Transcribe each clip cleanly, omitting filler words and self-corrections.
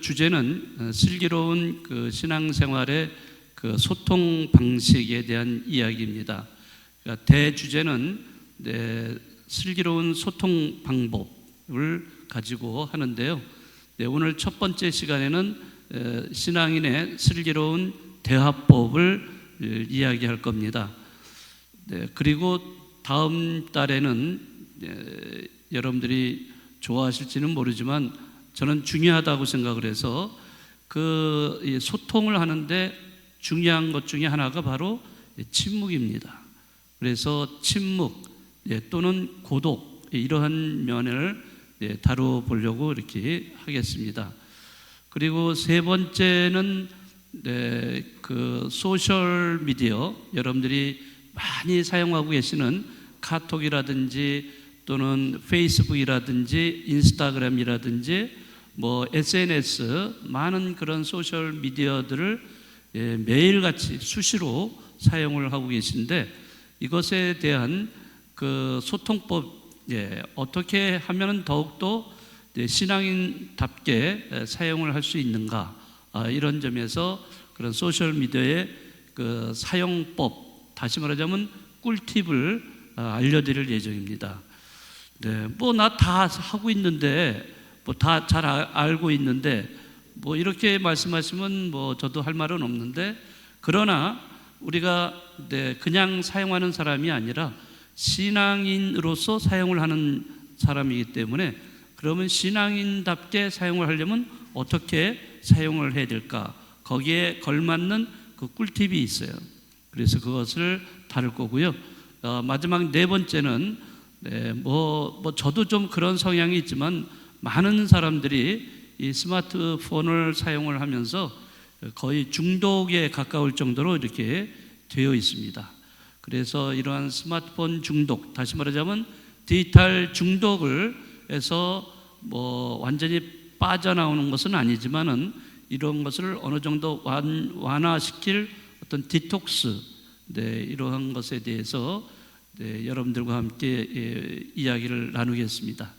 주제는 슬기로운 그 신앙생활의 그 소통 방식에 대한 이야기입니다. 그러니까 대주제는 슬기로운 소통 방법을 가지고 하는데요. 오늘 첫 번째 시간에는 신앙인의 슬기로운 대화법을 이야기할 겁니다. 그리고 다음 달에는 여러분들이 좋아하실지는 모르지만 저는 중요하다고 생각을 해서 그 소통을 하는데 중요한 것 중에 하나가 바로 침묵입니다. 그래서 침묵 또는 고독 이러한 면을 다뤄보려고 이렇게 하겠습니다. 그리고 세 번째는 그 소셜 미디어, 여러분들이 많이 사용하고 계시는 카톡이라든지 또는 페이스북이라든지 인스타그램이라든지 뭐 SNS 많은 그런 소셜 미디어들을 매일같이 수시로 사용을 하고 계신데 이것에 대한 그 소통법 어떻게 하면 더욱더 신앙인답게 사용을 할 수 있는가 이런 점에서 그런 소셜 미디어의 그 사용법, 다시 말하자면 꿀팁을 알려드릴 예정입니다. 뭐 나 다 하고 있는데 뭐 다 잘 알고 있는데 뭐 이렇게 말씀하시면 뭐 저도 할 말은 없는데, 그러나 우리가 그냥 사용하는 사람이 아니라 신앙인으로서 사용을 하는 사람이기 때문에 그러면 신앙인답게 사용을 하려면 어떻게 사용을 해야 될까? 거기에 걸맞는 그 꿀팁이 있어요. 그래서 그것을 다룰 거고요. 마지막 네 번째는 뭐 저도 좀 그런 성향이 있지만 많은 사람들이 이 스마트폰을 사용을 하면서 거의 중독에 가까울 정도로 이렇게 되어 있습니다. 그래서 이러한 스마트폰 중독, 다시 말하자면 디지털 중독을 해서 뭐 완전히 빠져나오는 것은 아니지만은 이런 것을 어느 정도 완화시킬 어떤 디톡스, 이러한 것에 대해서 여러분들과 함께 이야기를 나누겠습니다.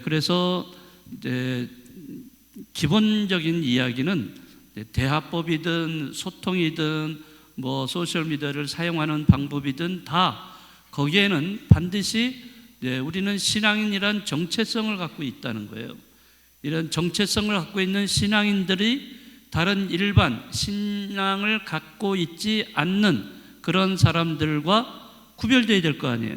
그래서 기본적인 이야기는 대화법이든 소통이든 뭐 소셜미디어를 사용하는 방법이든 다 거기에는 반드시 우리는 신앙인이란 정체성을 갖고 있다는 거예요. 이런 정체성을 갖고 있는 신앙인들이 다른 일반 신앙을 갖고 있지 않는 그런 사람들과 구별되어야 될 거 아니에요.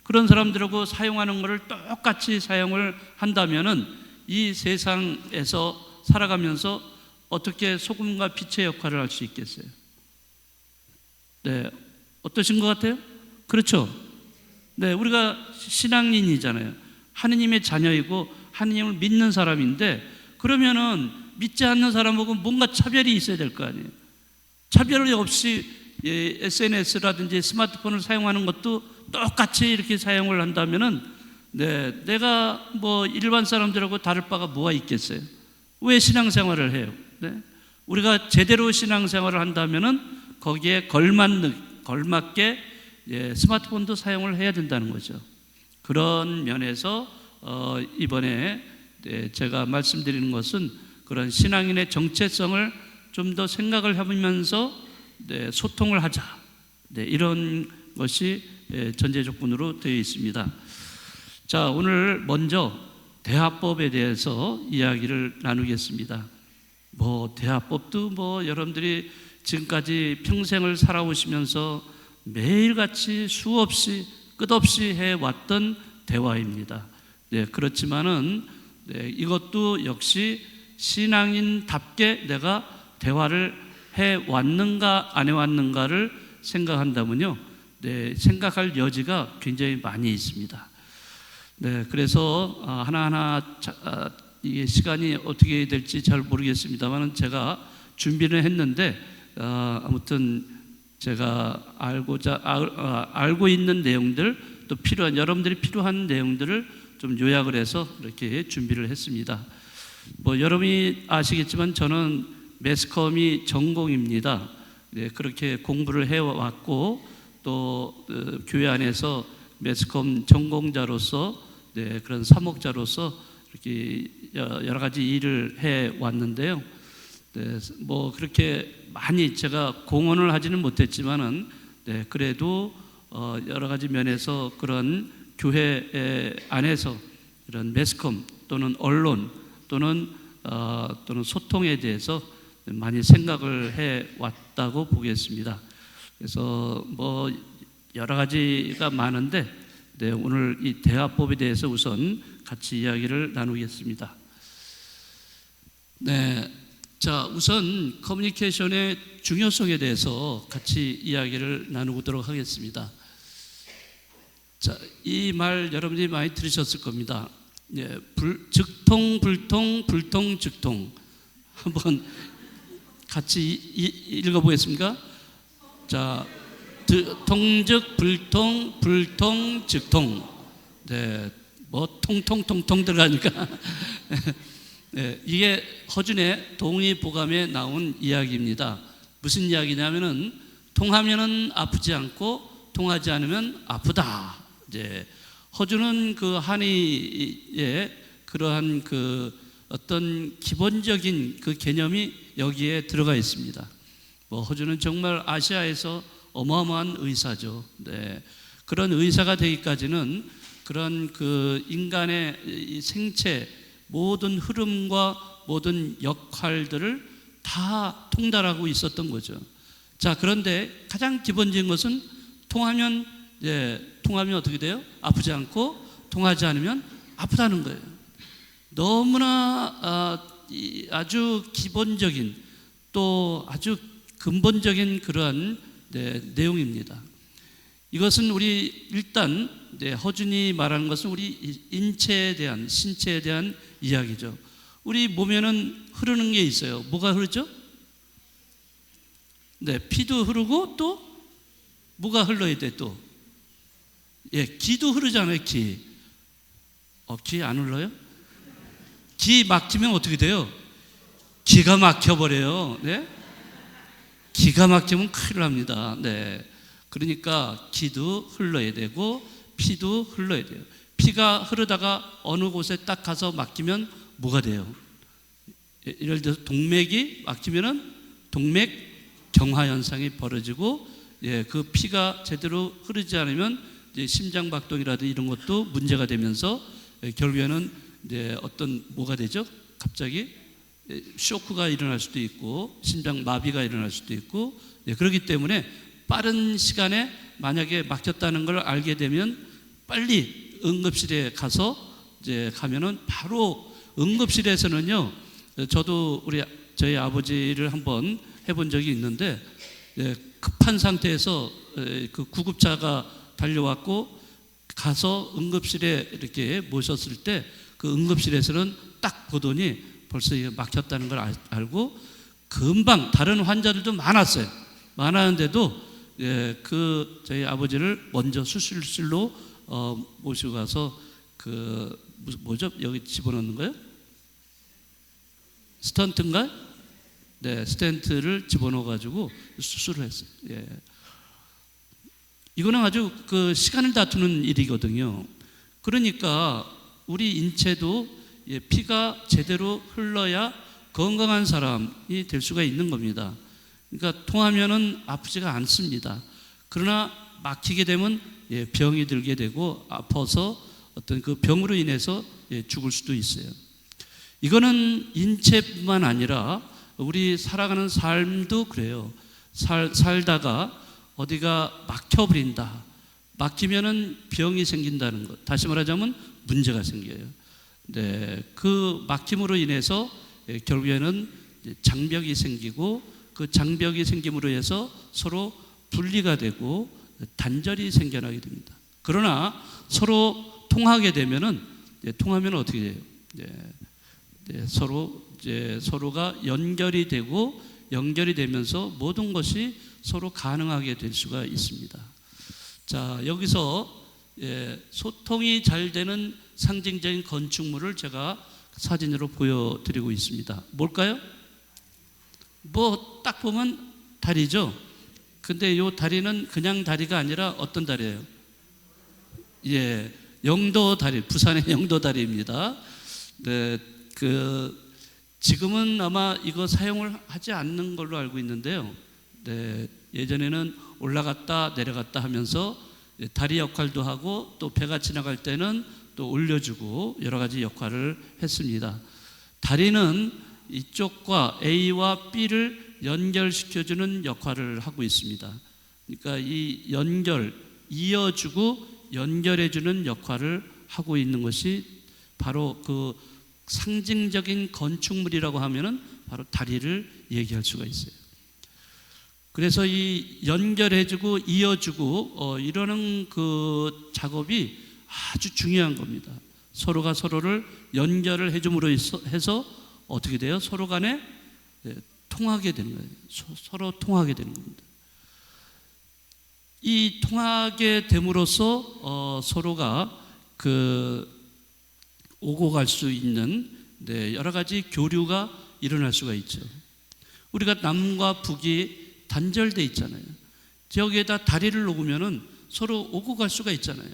그런 사람들하고 사용하는 것을 똑같이 사용을 한다면은 이 세상에서 살아가면서 어떻게 소금과 빛의 역할을 할 수 있겠어요? 어떠신 것 같아요? 그렇죠? 우리가 신앙인이잖아요. 하느님의 자녀이고 하느님을 믿는 사람인데, 그러면은 믿지 않는 사람하고 뭔가 차별이 있어야 될 거 아니에요. 차별이 없이 SNS라든지 스마트폰을 사용하는 것도 똑같이 이렇게 사용을 한다면은 내가 뭐 일반 사람들하고 다를 바가 뭐가 있겠어요? 왜 신앙생활을 해요? 우리가 제대로 신앙생활을 한다면은 거기에 걸맞게 스마트폰도 사용을 해야 된다는 거죠. 그런 면에서 이번에 제가 말씀드리는 것은 그런 신앙인의 정체성을 좀 더 생각을 해보면서 소통을 하자, 이런 것이 전제 조건으로 되어 있습니다. 자, 오늘 먼저 대화법에 대해서 이야기를 나누겠습니다. 뭐 대화법도 뭐 여러분들이 지금까지 평생을 살아오시면서 매일같이 수없이 끝없이 해왔던 대화입니다. 그렇지만은 이것도 역시 신앙인답게 내가 대화를 해왔는가 안 해왔는가를 생각한다면요, 생각할 여지가 굉장히 많이 있습니다. 그래서 하나하나 이게 시간이 어떻게 될지 잘 모르겠습니다만 제가 준비를 했는데 아무튼 제가 알고 있는 내용들, 또 여러분들이 필요한 내용들을 좀 요약을 해서 이렇게 준비를 했습니다. 뭐 여러분이 아시겠지만 저는 매스컴이 전공입니다. 그렇게 공부를 해왔고 또 교회 안에서 매스컴 전공자로서 그런 사목자로서 이렇게 여러 가지 일을 해 왔는데요. 네, 뭐 그렇게 많이 제가 공헌을 하지는 못했지만은 네, 그래도 여러 가지 면에서 그런 교회 안에서 이런 매스컴 또는 언론 또는 소통에 대해서 많이 생각을 해 왔다고 보겠습니다. 그래서 뭐 여러 가지가 많은데 네, 오늘 이 대화법에 대해서 우선 같이 이야기를 나누겠습니다. 네, 자 우선 커뮤니케이션의 중요성에 대해서 같이 이야기를 나누도록 하겠습니다. 자, 이 말 여러분들이 많이 들으셨을 겁니다. 예, 즉통, 불통, 불통, 즉통. 한번 같이 읽어보겠습니까? 자, 통즉, 불통, 불통, 즉통. 네, 뭐 통통통통 들어가니까. 네, 이게 허준의 동의보감에 나온 이야기입니다. 무슨 이야기냐면은 통하면은 아프지 않고 통하지 않으면 아프다. 이제 허준은 그 한의의 그러한 그 어떤 기본적인 그 개념이 여기에 들어가 있습니다. 뭐 허준은 정말 아시아에서 어마어마한 의사죠. 네. 그런 의사가 되기까지는 그런 그 인간의 이 생체 모든 흐름과 모든 역할들을 다 통달하고 있었던 거죠. 자, 그런데 가장 기본적인 것은 통하면 어떻게 돼요? 아프지 않고 통하지 않으면 아프다는 거예요. 너무나 아주 기본적인 또 아주 근본적인 그러한 내용입니다. 이것은 우리 일단 허준이 말하는 것은 우리 인체에 대한 신체에 대한 이야기죠. 우리 몸에는 흐르는 게 있어요. 뭐가 흐르죠? 네, 피도 흐르고 또 뭐가 흘러야 돼 또? 예, 기도 흐르잖아요. 기 안 흘러요? 기 막히면 어떻게 돼요? 기가 막혀버려요. 네? 기가 막히면 큰일 납니다. 네. 그러니까 기도 흘러야 되고 피도 흘러야 돼요. 피가 흐르다가 어느 곳에 딱 가서 막히면 뭐가 돼요? 예를 들어서 동맥이 막히면은 동맥 경화 현상이 벌어지고 그 피가 제대로 흐르지 않으면 이제 심장 박동이라든지 이런 것도 문제가 되면서 결국에는 이제 어떤 뭐가 되죠? 갑자기 쇼크가 일어날 수도 있고 심장 마비가 일어날 수도 있고 그렇기 때문에 빠른 시간에 만약에 막혔다는 걸 알게 되면 빨리 응급실에 가서 이제 가면은 바로 응급실에서는요. 저도 저희 아버지를 한번 해본 적이 있는데 급한 상태에서 그 구급차가 달려왔고 가서 응급실에 이렇게 모셨을 때 그 응급실에서는 딱 보더니 벌써 막혔다는 걸 알고 금방 다른 환자들도 많았어요. 많았는데도 저희 아버지를 먼저 수술실로 모시고 가서 뭐죠? 여기 집어넣는 거예요? 스턴트인가? 네, 스텐트를 집어넣어가지고 수술을 했어요. 예. 이거는 아주 그 시간을 다투는 일이거든요. 그러니까 우리 인체도 피가 제대로 흘러야 건강한 사람이 될 수가 있는 겁니다. 그러니까 통하면은 아프지가 않습니다. 그러나 막히게 되면 병이 들게 되고 아파서 어떤 그 병으로 인해서 죽을 수도 있어요. 이거는 인체뿐만 아니라 우리 살아가는 삶도 그래요. 살다가 어디가 막혀버린다. 막히면은 병이 생긴다는 것. 다시 말하자면 문제가 생겨요. 네, 그 막힘으로 인해서 결국에는 장벽이 생기고 그 장벽이 생김으로 해서 서로 분리가 되고 단절이 생겨나게 됩니다. 그러나 서로 통하게 되면은 통하면 어떻게 돼요? 서로가 연결이 되고 연결이 되면서 모든 것이 서로 가능하게 될 수가 있습니다. 자, 여기서 소통이 잘 되는 상징적인 건축물을 제가 사진으로 보여드리고 있습니다. 뭘까요? 뭐 딱 보면 다리죠. 근데 이 다리는 그냥 다리가 아니라 어떤 다리예요? 영도 다리, 부산의 영도 다리입니다. 네, 지금은 아마 이거 사용을 하지 않는 걸로 알고 있는데요. 네, 예전에는 올라갔다 내려갔다 하면서 다리 역할도 하고 또 배가 지나갈 때는 또 올려주고 여러 가지 역할을 했습니다. 다리는 이쪽과 A와 B를 연결시켜주는 역할을 하고 있습니다. 그러니까 이 이어주고 연결해주는 역할을 하고 있는 것이 바로 그 상징적인 건축물이라고 하면은 바로 다리를 얘기할 수가 있어요. 그래서 이 연결해주고 이어주고 이러는 그 작업이 아주 중요한 겁니다. 서로가 서로를 연결을 해줌으로 해서 어떻게 돼요? 서로 간에 통하게 되는 거예요. 서로 통하게 되는 겁니다. 이 통하게 됨으로써 서로가 오고 갈 수 있는 여러 가지 교류가 일어날 수가 있죠. 우리가 남과 북이 단절돼 있잖아요. 저기에다 다리를 놓으면은 서로 오고 갈 수가 있잖아요.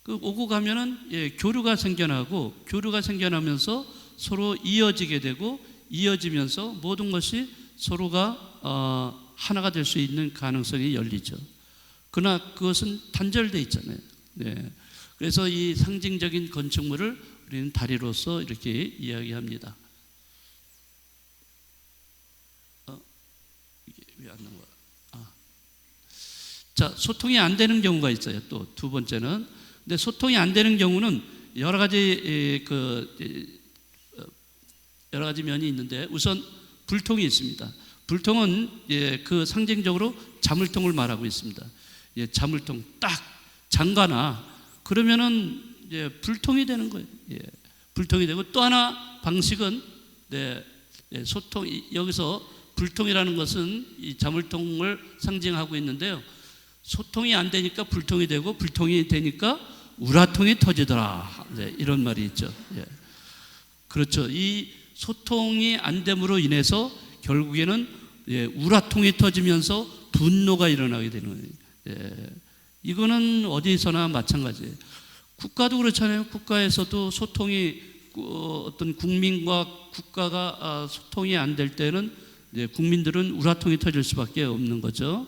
그 오고 가면은 교류가 생겨나고 교류가 생겨나면서 서로 이어지게 되고 이어지면서 모든 것이 서로가 하나가 될 수 있는 가능성이 열리죠. 그러나 그것은 단절돼 있잖아요. 네. 그래서 이 상징적인 건축물을 우리는 다리로서 이렇게 이야기합니다. 이게 왜 안 나온 거야? 자, 소통이 안 되는 경우가 있어요. 또 두 번째는, 근데 소통이 안 되는 경우는 여러 가지 면이 있는데 우선 불통이 있습니다. 불통은 그 상징적으로 자물통을 말하고 있습니다. 자물통 딱 잠가나 그러면은 불통이 되는 거예요. 불통이 되고 또 하나 방식은 소통, 여기서 불통이라는 것은 이 자물통을 상징하고 있는데요. 소통이 안 되니까 불통이 되고 불통이 되니까 우라통이 터지더라. 이런 말이 있죠. 그렇죠. 이 소통이 안 됨으로 인해서 결국에는 우라통이 터지면서 분노가 일어나게 되는 거예요. 이거는 어디서나 마찬가지예요. 국가도 그렇잖아요. 국가에서도 소통이 어떤 국민과 국가가 소통이 안 될 때는 국민들은 우라통이 터질 수밖에 없는 거죠.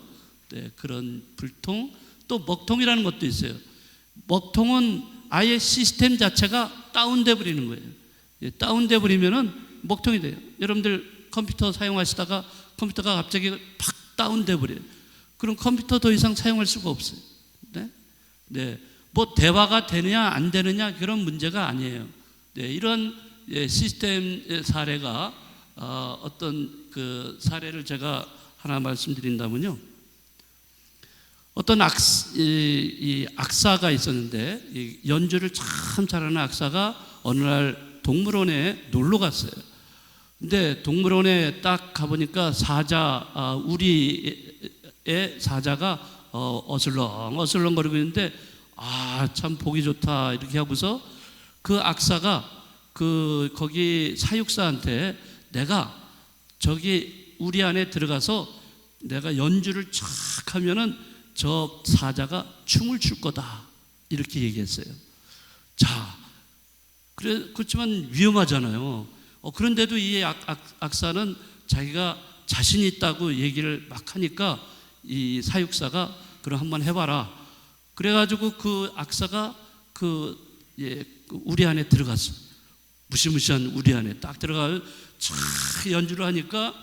그런 불통, 또 먹통이라는 것도 있어요. 먹통은 아예 시스템 자체가 다운돼 버리는 거예요. 다운돼 버리면은 먹통이 돼요. 여러분들 컴퓨터 사용하시다가 컴퓨터가 갑자기 팍 다운돼 버려요. 그럼 컴퓨터 더 이상 사용할 수가 없어요. 뭐 대화가 되느냐 안 되느냐 그런 문제가 아니에요. 이런 시스템 사례가 어떤 그 사례를 제가 하나 말씀드린다면요. 어떤 악사가 있었는데 연주를 참 잘하는 악사가 어느 날 동물원에 놀러 갔어요. 근데 동물원에 딱 가보니까 우리의 사자가 어슬렁어슬렁거리고 있는데 참 보기 좋다 이렇게 하고서 그 악사가 거기 사육사한테 내가 저기 우리 안에 들어가서 내가 연주를 쫙 하면은 저 사자가 춤을 출 거다 이렇게 얘기했어요. 자, 그렇지만 위험하잖아요. 그런데도 이 악사는 자기가 자신 있다고 얘기를 막 하니까 이 사육사가 그럼 한번 해봐라. 그래가지고 그 악사가 우리 안에 들어갔어. 무시무시한 우리 안에 딱 들어가서 촤 연주를 하니까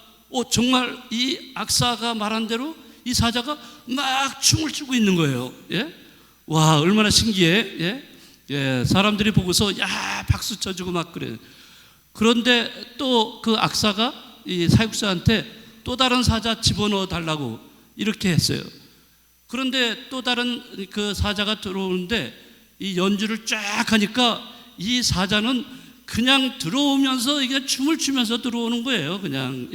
정말 이 악사가 말한 대로 이 사자가 막 춤을 추고 있는 거예요. 와, 얼마나 신기해. 사람들이 보고서 야 박수 쳐주고 막 그래. 그런데 또 그 악사가 이 사육사한테 또 다른 사자 집어넣어 달라고 이렇게 했어요. 그런데 또 다른 그 사자가 들어오는데 이 연주를 쫙 하니까 이 사자는 그냥 들어오면서 이게 춤을 추면서 들어오는 거예요. 그냥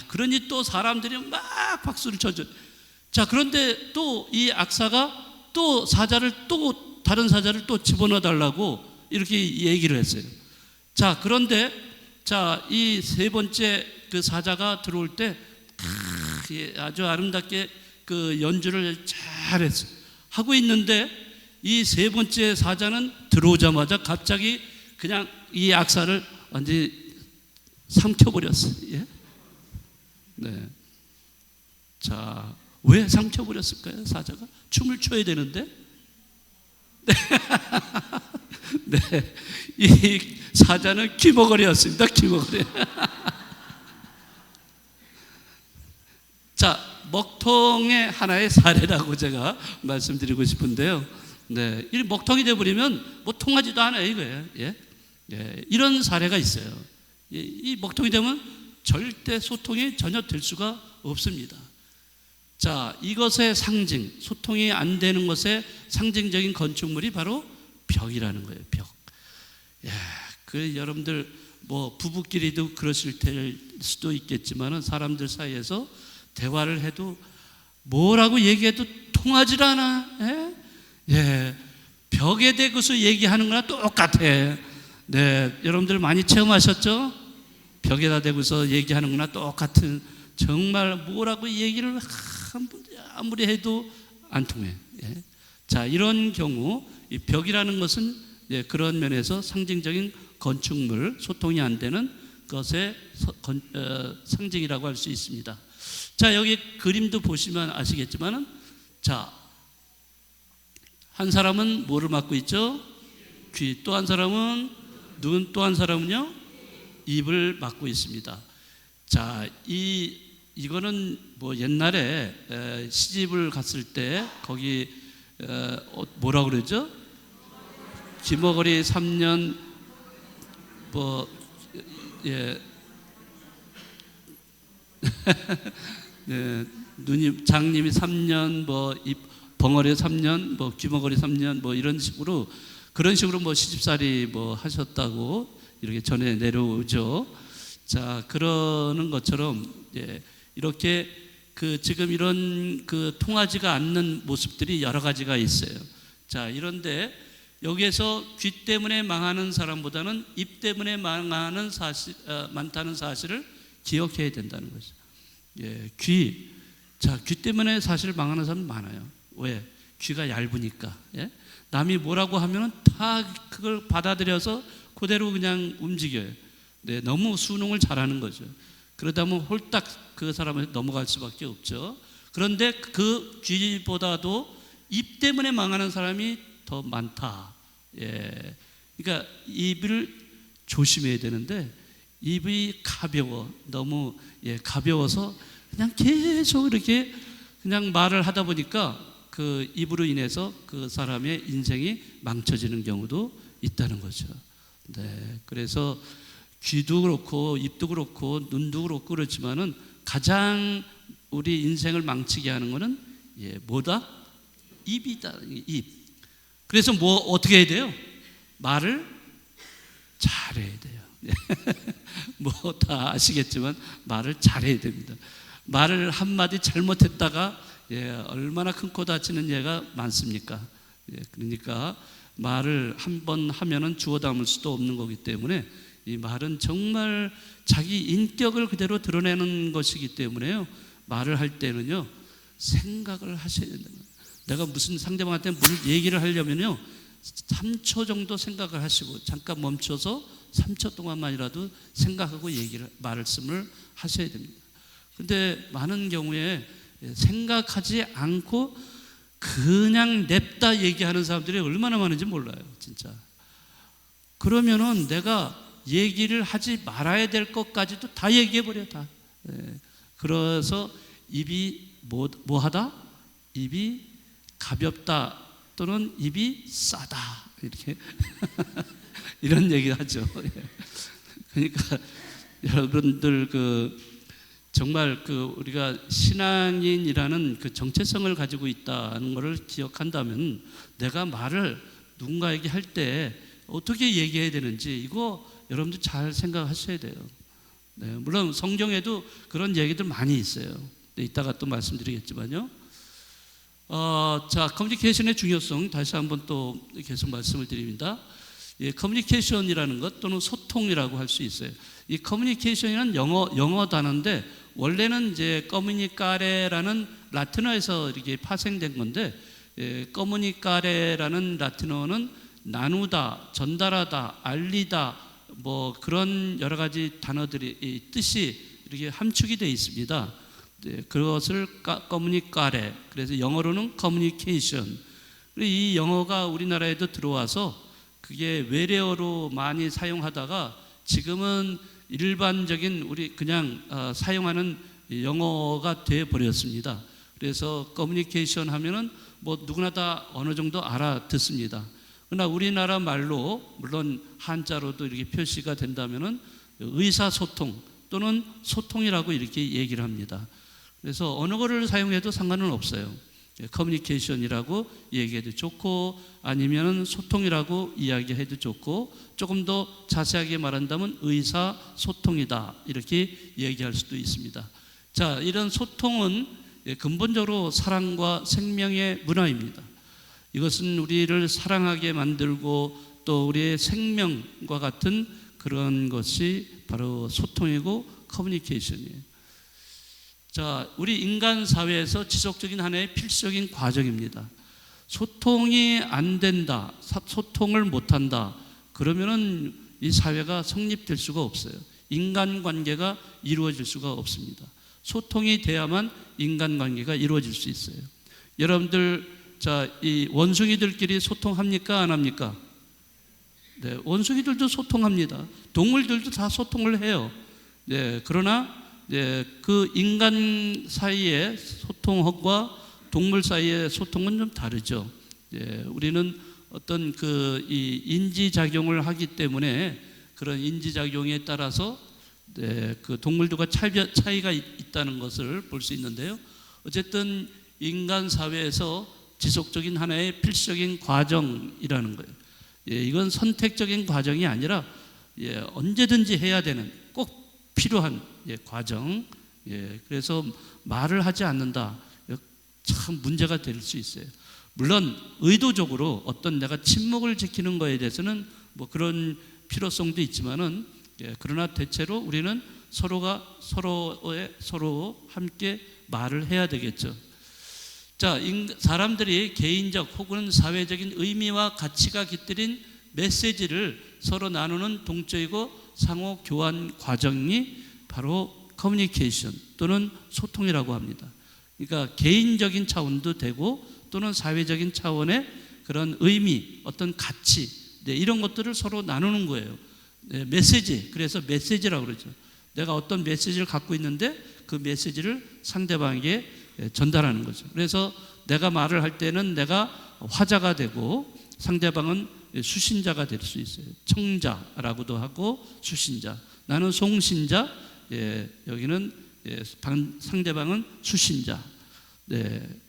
그러니 또 사람들이 막 박수를 쳐줘. 자, 그런데 또 이 악사가 또 다른 사자를 또 집어넣어 달라고 이렇게 얘기를 했어요. 자, 그런데 이 세 번째 그 사자가 들어올 때 아주 아름답게 그 연주를 잘했어요. 하고 있는데 이 세 번째 사자는 들어오자마자 갑자기 그냥 이 악사를 완전히 삼켜버렸어요. 예? 네. 자, 왜 삼켜버렸을까요? 사자가 춤을 춰야 되는데. 네, 이 사자는 귀머거리였습니다. 귀머거리. 자, 먹통의 하나의 사례라고 제가 말씀드리고 싶은데요. 네, 이 먹통이 되어버리면 뭐 통하지도 않아요, 이거예요. 예? 예, 이런 사례가 있어요. 이 먹통이 되면 절대 소통이 전혀 될 수가 없습니다. 자, 이것의 상징, 소통이 안 되는 것의 상징적인 건축물이 바로 벽이라는 거예요. 벽. 야, 그 여러분들 뭐 부부끼리도 그러실 될 수도 있겠지만은 사람들 사이에서 대화를 해도 뭐라고 얘기해도 통하질 않아. 예? 예. 벽에 대고서 얘기하는 거랑 똑같아. 네, 여러분들 많이 체험하셨죠? 벽에다 대고서 얘기하는 거나 똑같은, 정말 뭐라고 얘기를 아무리 해도 안 통해. 예. 자, 이런 경우 이 벽이라는 것은 그런 면에서 상징적인 건축물, 소통이 안 되는 것의 상징이라고 할 수 있습니다. 자, 여기 그림도 보시면 아시겠지만은, 자, 한 사람은 뭐를 맡고 있죠? 귀. 또 한 사람은 눈. 또 한 사람은요? 입을 맡고 있습니다. 자, 이거는 뭐 옛날에 시집을 갔을 때 거기 뭐라고 그러죠? 귀머거리 3년 뭐 예. 네, 누님 장님이 3년 뭐 입 벙어리 3년 뭐 귀머거리 3년 뭐 이런 식으로, 그런 식으로 뭐 시집살이 뭐 하셨다고 이렇게 전해 내려오죠. 자, 그러는 것처럼 이렇게 그 지금 이런 그 통하지가 않는 모습들이 여러 가지가 있어요. 자, 이런데 여기에서 귀 때문에 망하는 사람보다는 입 때문에 망하는 많다는 사실을 기억해야 된다는 거죠. 예, 귀. 자, 귀 때문에 사실 망하는 사람 많아요. 왜? 귀가 얇으니까. 예? 남이 뭐라고 하면은 다 그걸 받아들여서 그대로 그냥 움직여요. 네, 너무 수능을 잘하는 거죠. 그러다 보면 홀딱 그 사람을 넘어갈 수밖에 없죠. 그런데 그 귀보다도 입 때문에 망하는 사람이 더 많다. 예. 그러니까 입을 조심해야 되는데 입이 가벼워. 너무 가벼워서 그냥 계속 이렇게 그냥 말을 하다 보니까 그 입으로 인해서 그 사람의 인생이 망쳐지는 경우도 있다는 거죠. 네. 그래서 귀도 그렇고 입도 그렇고 눈도 그렇고 그렇지만은 가장 우리 인생을 망치게 하는 거는 뭐다? 입이다. 입. 그래서 뭐 어떻게 해야 돼요? 말을 잘해야 돼요. 뭐 다 아시겠지만 말을 잘해야 됩니다. 말을 한마디 잘못했다가 얼마나 큰 코 다치는 예가 많습니까? 그러니까 말을 한 번 하면은 주워 담을 수도 없는 거기 때문에 이 말은 정말 자기 인격을 그대로 드러내는 것이기 때문에요. 말을 할 때는요, 생각을 하셔야 된다. 내가 무슨 상대방한테 뭘 얘기를 하려면요, 3초 정도 생각을 하시고 잠깐 멈춰서 3초 동안만이라도 생각하고 말씀을 하셔야 됩니다. 근데 많은 경우에 생각하지 않고 그냥 냅다 얘기하는 사람들이 얼마나 많은지 몰라요, 진짜. 그러면은 내가 얘기를 하지 말아야 될 것까지도 다 얘기해버려, 다. 그래서 입이 뭐하다? 입이 가볍다 또는 입이 싸다, 이렇게 이런 얘기 하죠. 그러니까 여러분들 정말 우리가 신앙인이라는 그 정체성을 가지고 있다는 것을 기억한다면 내가 말을 누군가에게 할 때 어떻게 얘기해야 되는지 이거 여러분들 잘 생각하셔야 돼요. 네, 물론 성경에도 그런 얘기들 많이 있어요. 네, 이따가 또 말씀드리겠지만요. 자, 커뮤니케이션의 중요성 다시 한번 또 계속 말씀을 드립니다. 커뮤니케이션이라는 것 또는 소통이라고 할 수 있어요. 이 커뮤니케이션이란 영어 단어인데 원래는 이제 커뮤니카레라는 라틴어에서 이렇게 파생된 건데, 커뮤니카레라는 라틴어는 나누다, 전달하다, 알리다, 뭐 그런 여러 가지 단어들이 이 뜻이 이렇게 함축이 되어 있습니다. 네, 그것을 커뮤니카레, 그래서 영어로는 커뮤니케이션. 이 영어가 우리나라에도 들어와서 그게 외래어로 많이 사용하다가 지금은 일반적인 우리 그냥 사용하는 영어가 돼 버렸습니다. 그래서 커뮤니케이션 하면은 뭐 누구나 다 어느 정도 알아듣습니다. 그러나 우리나라 말로, 물론 한자로도 이렇게 표시가 된다면은 의사소통 또는 소통이라고 이렇게 얘기를 합니다. 그래서 언어를 사용해도 상관은 없어요. 커뮤니케이션이라고 얘기해도 좋고, 아니면 소통이라고 이야기해도 좋고, 조금 더 자세하게 말한다면 의사소통이다 이렇게 얘기할 수도 있습니다. 자, 이런 소통은 근본적으로 사랑과 생명의 문화입니다. 이것은 우리를 사랑하게 만들고 또 우리의 생명과 같은 그런 것이 바로 소통이고 커뮤니케이션이에요. 자, 우리 인간 사회에서 지속적인 하나의 필수적인 과정입니다. 소통이 안 된다, 소통을 못한다, 그러면은 이 사회가 성립될 수가 없어요. 인간관계가 이루어질 수가 없습니다. 소통이 돼야만 인간관계가 이루어질 수 있어요. 여러분들, 자, 이 원숭이들끼리 소통합니까? 안 합니까? 네, 원숭이들도 소통합니다. 동물들도 다 소통을 해요. 네, 그러나 그 인간 사이의 소통과 동물 사이의 소통은 좀 다르죠. 우리는 어떤 이 인지작용을 하기 때문에 그런 인지작용에 따라서 그 동물들과 차이가 있다는 것을 볼 수 있는데요. 어쨌든 인간 사회에서 지속적인 하나의 필수적인 과정이라는 거예요. 이건 선택적인 과정이 아니라 언제든지 해야 되는, 꼭 필요한 과정. 그래서 말을 하지 않는다, 참 문제가 될 수 있어요. 물론 의도적으로 어떤 내가 침묵을 지키는 거에 대해서는 뭐 그런 필요성도 있지만은, 그러나 대체로 우리는 서로 함께 말을 해야 되겠죠. 자, 사람들이 개인적 혹은 사회적인 의미와 가치가 깃들인 메시지를 서로 나누는 동적이고 상호 교환 과정이 바로 커뮤니케이션 또는 소통이라고 합니다. 그러니까 개인적인 차원도 되고 또는 사회적인 차원의 그런 의미, 어떤 가치, 이런 것들을 서로 나누는 거예요. 메시지, 그래서 메시지라고 그러죠. 내가 어떤 메시지를 갖고 있는데 그 메시지를 상대방에게 전달하는 거죠. 그래서 내가 말을 할 때는 내가 화자가 되고 상대방은 수신자가 될 수 있어요. 청자라고도 하고 수신자. 나는 송신자, 여기는 상대방은 수신자.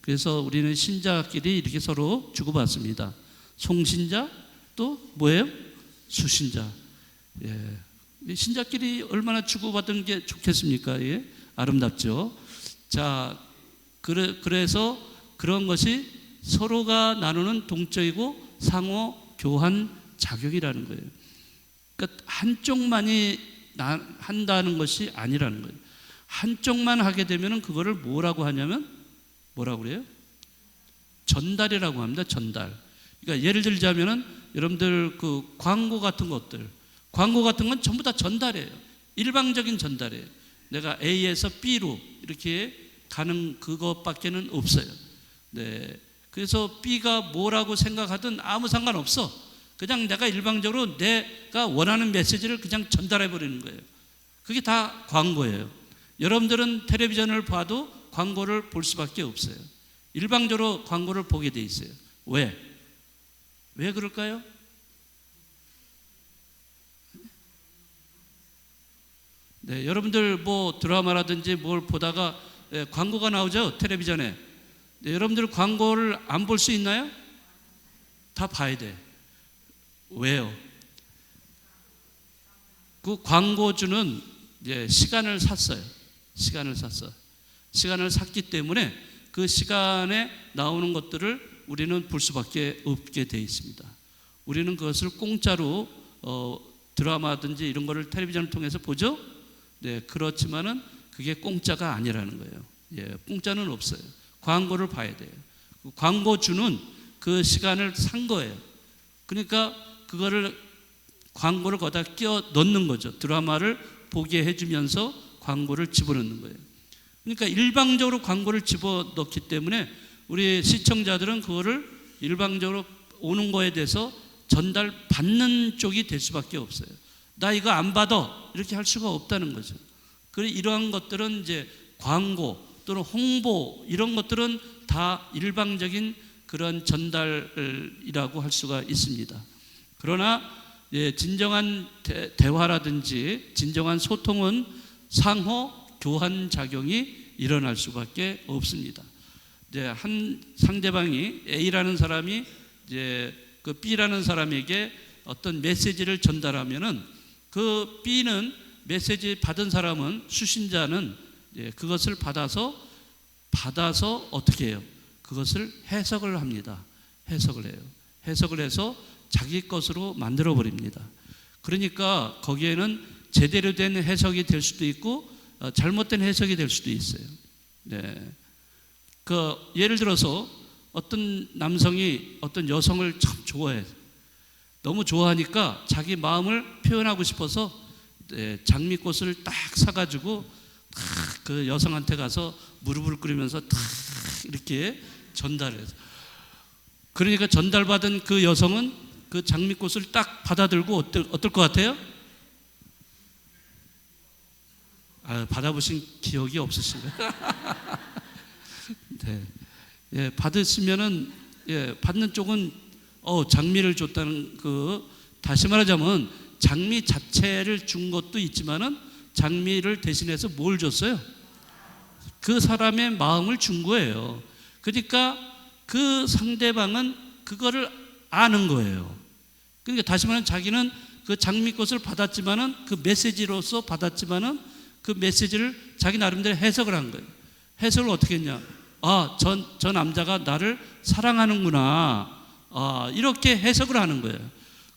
그래서 우리는 신자끼리 이렇게 서로 주고받습니다. 송신자, 또 뭐예요? 수신자. 신자끼리 얼마나 주고받은 게 좋겠습니까? 아름답죠. 자, 그래서 그런 것이 서로가 나누는 동적이고 상호 교환 작용이라는 거예요. 그러니까 한쪽만이 한다는 것이 아니라는 거예요. 한쪽만 하게 되면 그거를 뭐라고 하냐면, 뭐라고 그래요? 전달이라고 합니다. 전달. 그러니까 예를 들자면은 여러분들 그 광고 같은 것들, 광고 같은 건 전부 다 전달이에요. 일방적인 전달이에요. 내가 A에서 B로 이렇게 가는 그것밖에는 없어요. 그래서 B가 뭐라고 생각하든 아무 상관없어. 그냥 내가 일방적으로 내가 원하는 메시지를 그냥 전달해 버리는 거예요. 그게 다 광고예요. 여러분들은 텔레비전을 봐도 광고를 볼 수밖에 없어요. 일방적으로 광고를 보게 돼 있어요. 왜 그럴까요? 여러분들 뭐 드라마라든지 뭘 보다가 광고가 나오죠, 텔레비전에. 여러분들 광고를 안 볼 수 있나요? 다 봐야 돼. 왜요? 그 광고주는 시간을 샀어요. 시간을 샀기 때문에 그 시간에 나오는 것들을 우리는 볼 수밖에 없게 돼 있습니다. 우리는 그것을 공짜로 드라마든지 이런 거를 텔레비전을 통해서 보죠. 그렇지만은 그게 공짜가 아니라는 거예요. 공짜는 없어요. 광고를 봐야 돼요. 광고주는 그 시간을 산 거예요. 그러니까 그거를 광고를 거기다 끼워 넣는 거죠. 드라마를 보게 해주면서 광고를 집어넣는 거예요. 그러니까 일방적으로 광고를 집어넣기 때문에 우리 시청자들은 그거를 일방적으로 오는 거에 대해서 전달받는 쪽이 될 수밖에 없어요. 나 이거 안 받아 이렇게 할 수가 없다는 거죠. 그래서 이러한 것들은 이제 광고 또는 홍보 이런 것들은 다 일방적인 그런 전달이라고 할 수가 있습니다. 그러나 진정한 대화라든지 진정한 소통은 상호 교환 작용이 일어날 수밖에 없습니다. 이제 한 상대방이 A라는 사람이 이제 그 B라는 사람에게 어떤 메시지를 전달하면은 그 B는 메시지 받은 사람은 수신자는 그것을 받아서 어떻게 해요? 그것을 해석을 합니다. 해석을 해요. 해석을 해서 자기 것으로 만들어 버립니다. 그러니까 거기에는 제대로 된 해석이 될 수도 있고 잘못된 해석이 될 수도 있어요. 네. 그 예를 들어서 어떤 남성이 어떤 여성을 참 좋아해. 너무 좋아하니까 자기 마음을 표현하고 싶어서 장미꽃을 딱 사가지고 딱 그 여성한테 가서 무릎을 꿇으면서 딱 이렇게 전달해요. 그러니까 전달받은 그 여성은 그 장미꽃을 딱 받아들고 어떨 것 같아요? 받아보신 기억이 없으신가요? 네. 예, 받으시면은 받는 쪽은 장미를 줬다는 다시 말하자면 장미 자체를 준 것도 있지만은 장미를 대신해서 뭘 줬어요? 그 사람의 마음을 준 거예요. 그러니까 그 상대방은 그거를 아는 거예요. 그러니까 다시 말하면 자기는 그 장미꽃을 받았지만은 그 메시지로서 받았지만은 그 메시지를 자기 나름대로 해석을 한 거예요. 해석을 어떻게 했냐? 저 남자가 나를 사랑하는구나. 이렇게 해석을 하는 거예요.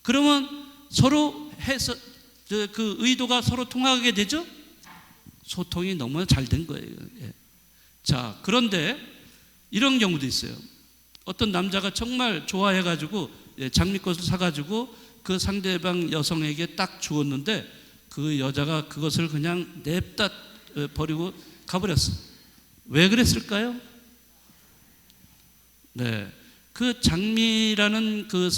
그러면 서로 그 의도가 서로 통하게 되죠? 소통이 너무 잘 된 거예요. 예. 자, 그런데 이런 경우도 있어요. 어떤 남자가 정말 좋아해가지고 장미꽃을 사가지고 그 상대방 여성에게 딱 주었는데 그 여자가 그것을 그냥 냅다 버리고 가버렸어. 왜 그랬을까요? 네, 그 장미라는 그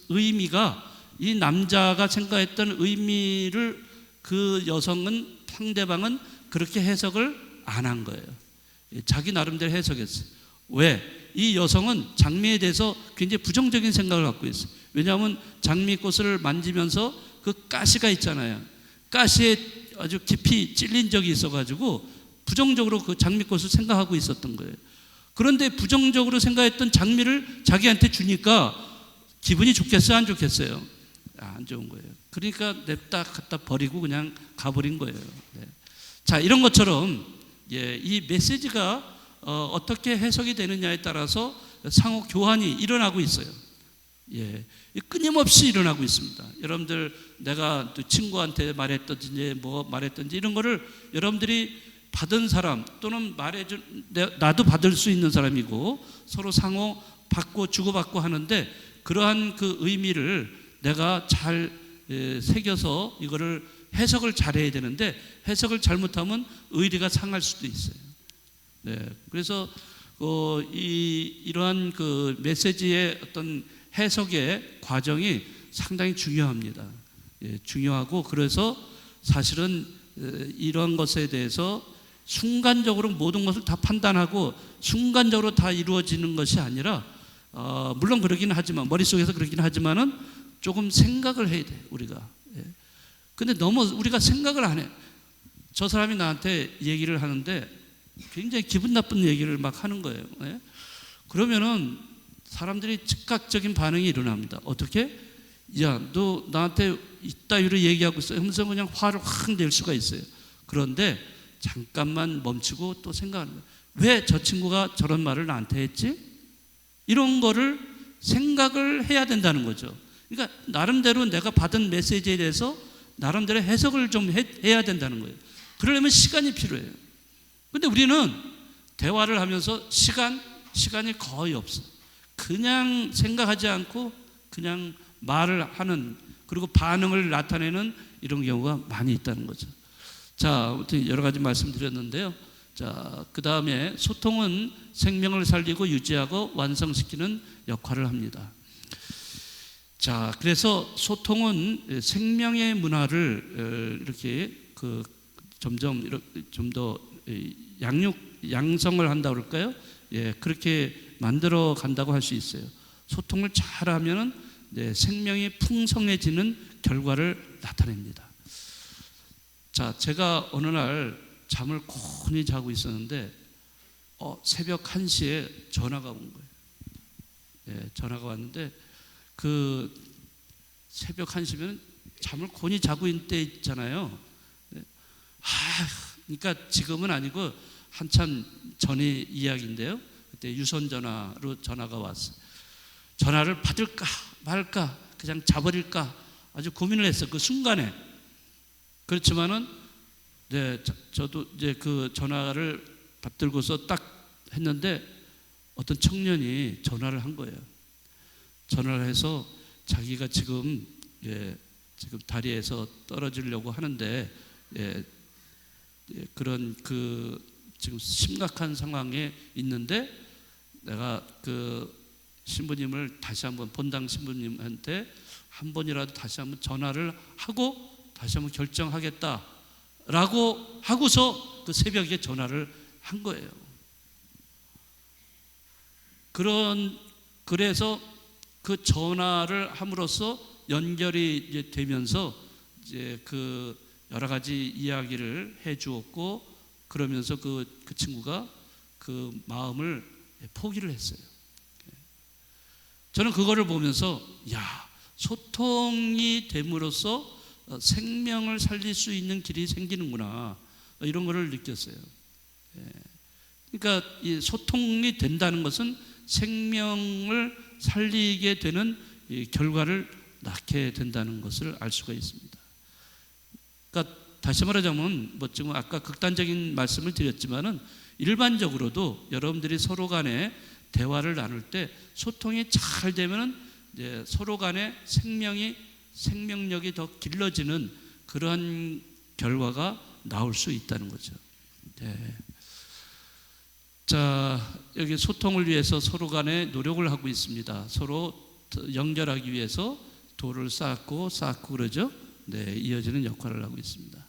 의미가 이 남자가 생각했던 의미를 그 상대방은 그렇게 해석을 안 한 거예요. 자기 나름대로 해석했어요. 왜? 이 여성은 장미에 대해서 굉장히 부정적인 생각을 갖고 있어요. 왜냐하면 장미꽃을 만지면서 그 가시가 있잖아요. 가시에 아주 깊이 찔린 적이 있어가지고 부정적으로 그 장미꽃을 생각하고 있었던 거예요. 그런데 부정적으로 생각했던 장미를 자기한테 주니까 기분이 좋겠어요? 안 좋겠어요? 안 좋은 거예요. 그러니까 냅다 갖다 버리고 그냥 가버린 거예요. 네. 자, 이런 것처럼 이 메시지가 어떻게 해석이 되느냐에 따라서 상호 교환이 일어나고 있어요. 끊임없이 일어나고 있습니다. 여러분들 내가 친구한테 말했든지 말했든지 이런 거를 여러분들이 받은 사람 또는 나도 받을 수 있는 사람이고 서로 상호 받고 주고받고 하는데 그러한 그 의미를 내가 잘 새겨서 이거를 해석을 잘해야 되는데 해석을 잘못하면 의리가 상할 수도 있어요. 네, 그래서 이러한 그 메시지의 어떤 해석의 과정이 상당히 중요합니다. 중요하고 그래서 사실은 이런 것에 대해서 순간적으로 모든 것을 다 판단하고 순간적으로 다 이루어지는 것이 아니라 물론 그러긴 하지만 머릿속에서 그러긴 하지만은 조금 생각을 해야 돼 우리가. 근데 너무 우리가 생각을 안 해. 저 사람이 나한테 얘기를 하는데 굉장히 기분 나쁜 얘기를 막 하는 거예요. 그러면은 사람들이 즉각적인 반응이 일어납니다. 어떻게? 야, 너 나한테 이따위로 얘기하고 있어 하면서 그냥 화를 확 낼 수가 있어요. 그런데 잠깐만 멈추고 또 생각하는 거예요. 왜 저 친구가 저런 말을 나한테 했지? 이런 거를 생각을 해야 된다는 거죠. 그러니까 나름대로 내가 받은 메시지에 대해서 나름대로 해석을 좀 해야 된다는 거예요. 그러려면 시간이 필요해요. 근데 우리는 대화를 하면서 시간이 거의 없어. 그냥 생각하지 않고 그냥 말을 하는, 그리고 반응을 나타내는 이런 경우가 많이 있다는 거죠. 자, 아무튼 여러 가지 말씀드렸는데요. 자, 그 다음에 소통은 생명을 살리고 유지하고 완성시키는 역할을 합니다. 자, 그래서 소통은 생명의 문화를 이렇게 점점 좀 더 양성을 한다고 그럴까요? 예, 그렇게 만들어 간다고 할 수 있어요. 소통을 잘하면은 생명이 풍성해지는 결과를 나타냅니다. 자, 제가 어느 날 잠을 곤히 자고 있었는데 새벽 1시에 전화가 온 거예요. 예, 전화가 왔는데 그 새벽 1시면 잠을 곤히 자고 있는 때 있잖아요. 그러니까 지금은 아니고 한참 전의 이야기인데요. 그때 유선전화로 전화가 왔어요. 전화를 받을까 말까 그냥 자버릴까 아주 고민을 했어요. 그 순간에. 그렇지만은 저도 이제 그 전화를 받들고서 딱 했는데 어떤 청년이 전화를 한 거예요. 전화를 해서 자기가 지금 지금 다리에서 떨어지려고 하는데 그런 지금 심각한 상황에 있는데 내가 그 신부님을 다시 한번 본당 신부님한테 한 번이라도 다시 한번 전화를 하고 다시 한번 결정하겠다라고 하고서 그 새벽에 전화를 한 거예요. 그래서 그 전화를 함으로써 연결이 이제 되면서 이제 그 여러 가지 이야기를 해 주었고 그러면서 그 친구가 그 마음을 포기를 했어요. 저는 그거를 보면서 소통이 됨으로써 생명을 살릴 수 있는 길이 생기는구나 이런 거를 느꼈어요. 그러니까 이 소통이 된다는 것은 생명을 살리게 되는 이 결과를 낳게 된다는 것을 알 수가 있습니다. 그러니까 다시 말하자면 지금 아까 극단적인 말씀을 드렸지만은 일반적으로도 여러분들이 서로 간에 대화를 나눌 때 소통이 잘 되면은 이제 서로 간에 생명력이 더 길러지는 그러한 결과가 나올 수 있다는 거죠. 자, 여기 소통을 위해서 서로 간에 노력을 하고 있습니다. 서로 연결하기 위해서 돌을 쌓고 그러죠. 이어지는 역할을 하고 있습니다.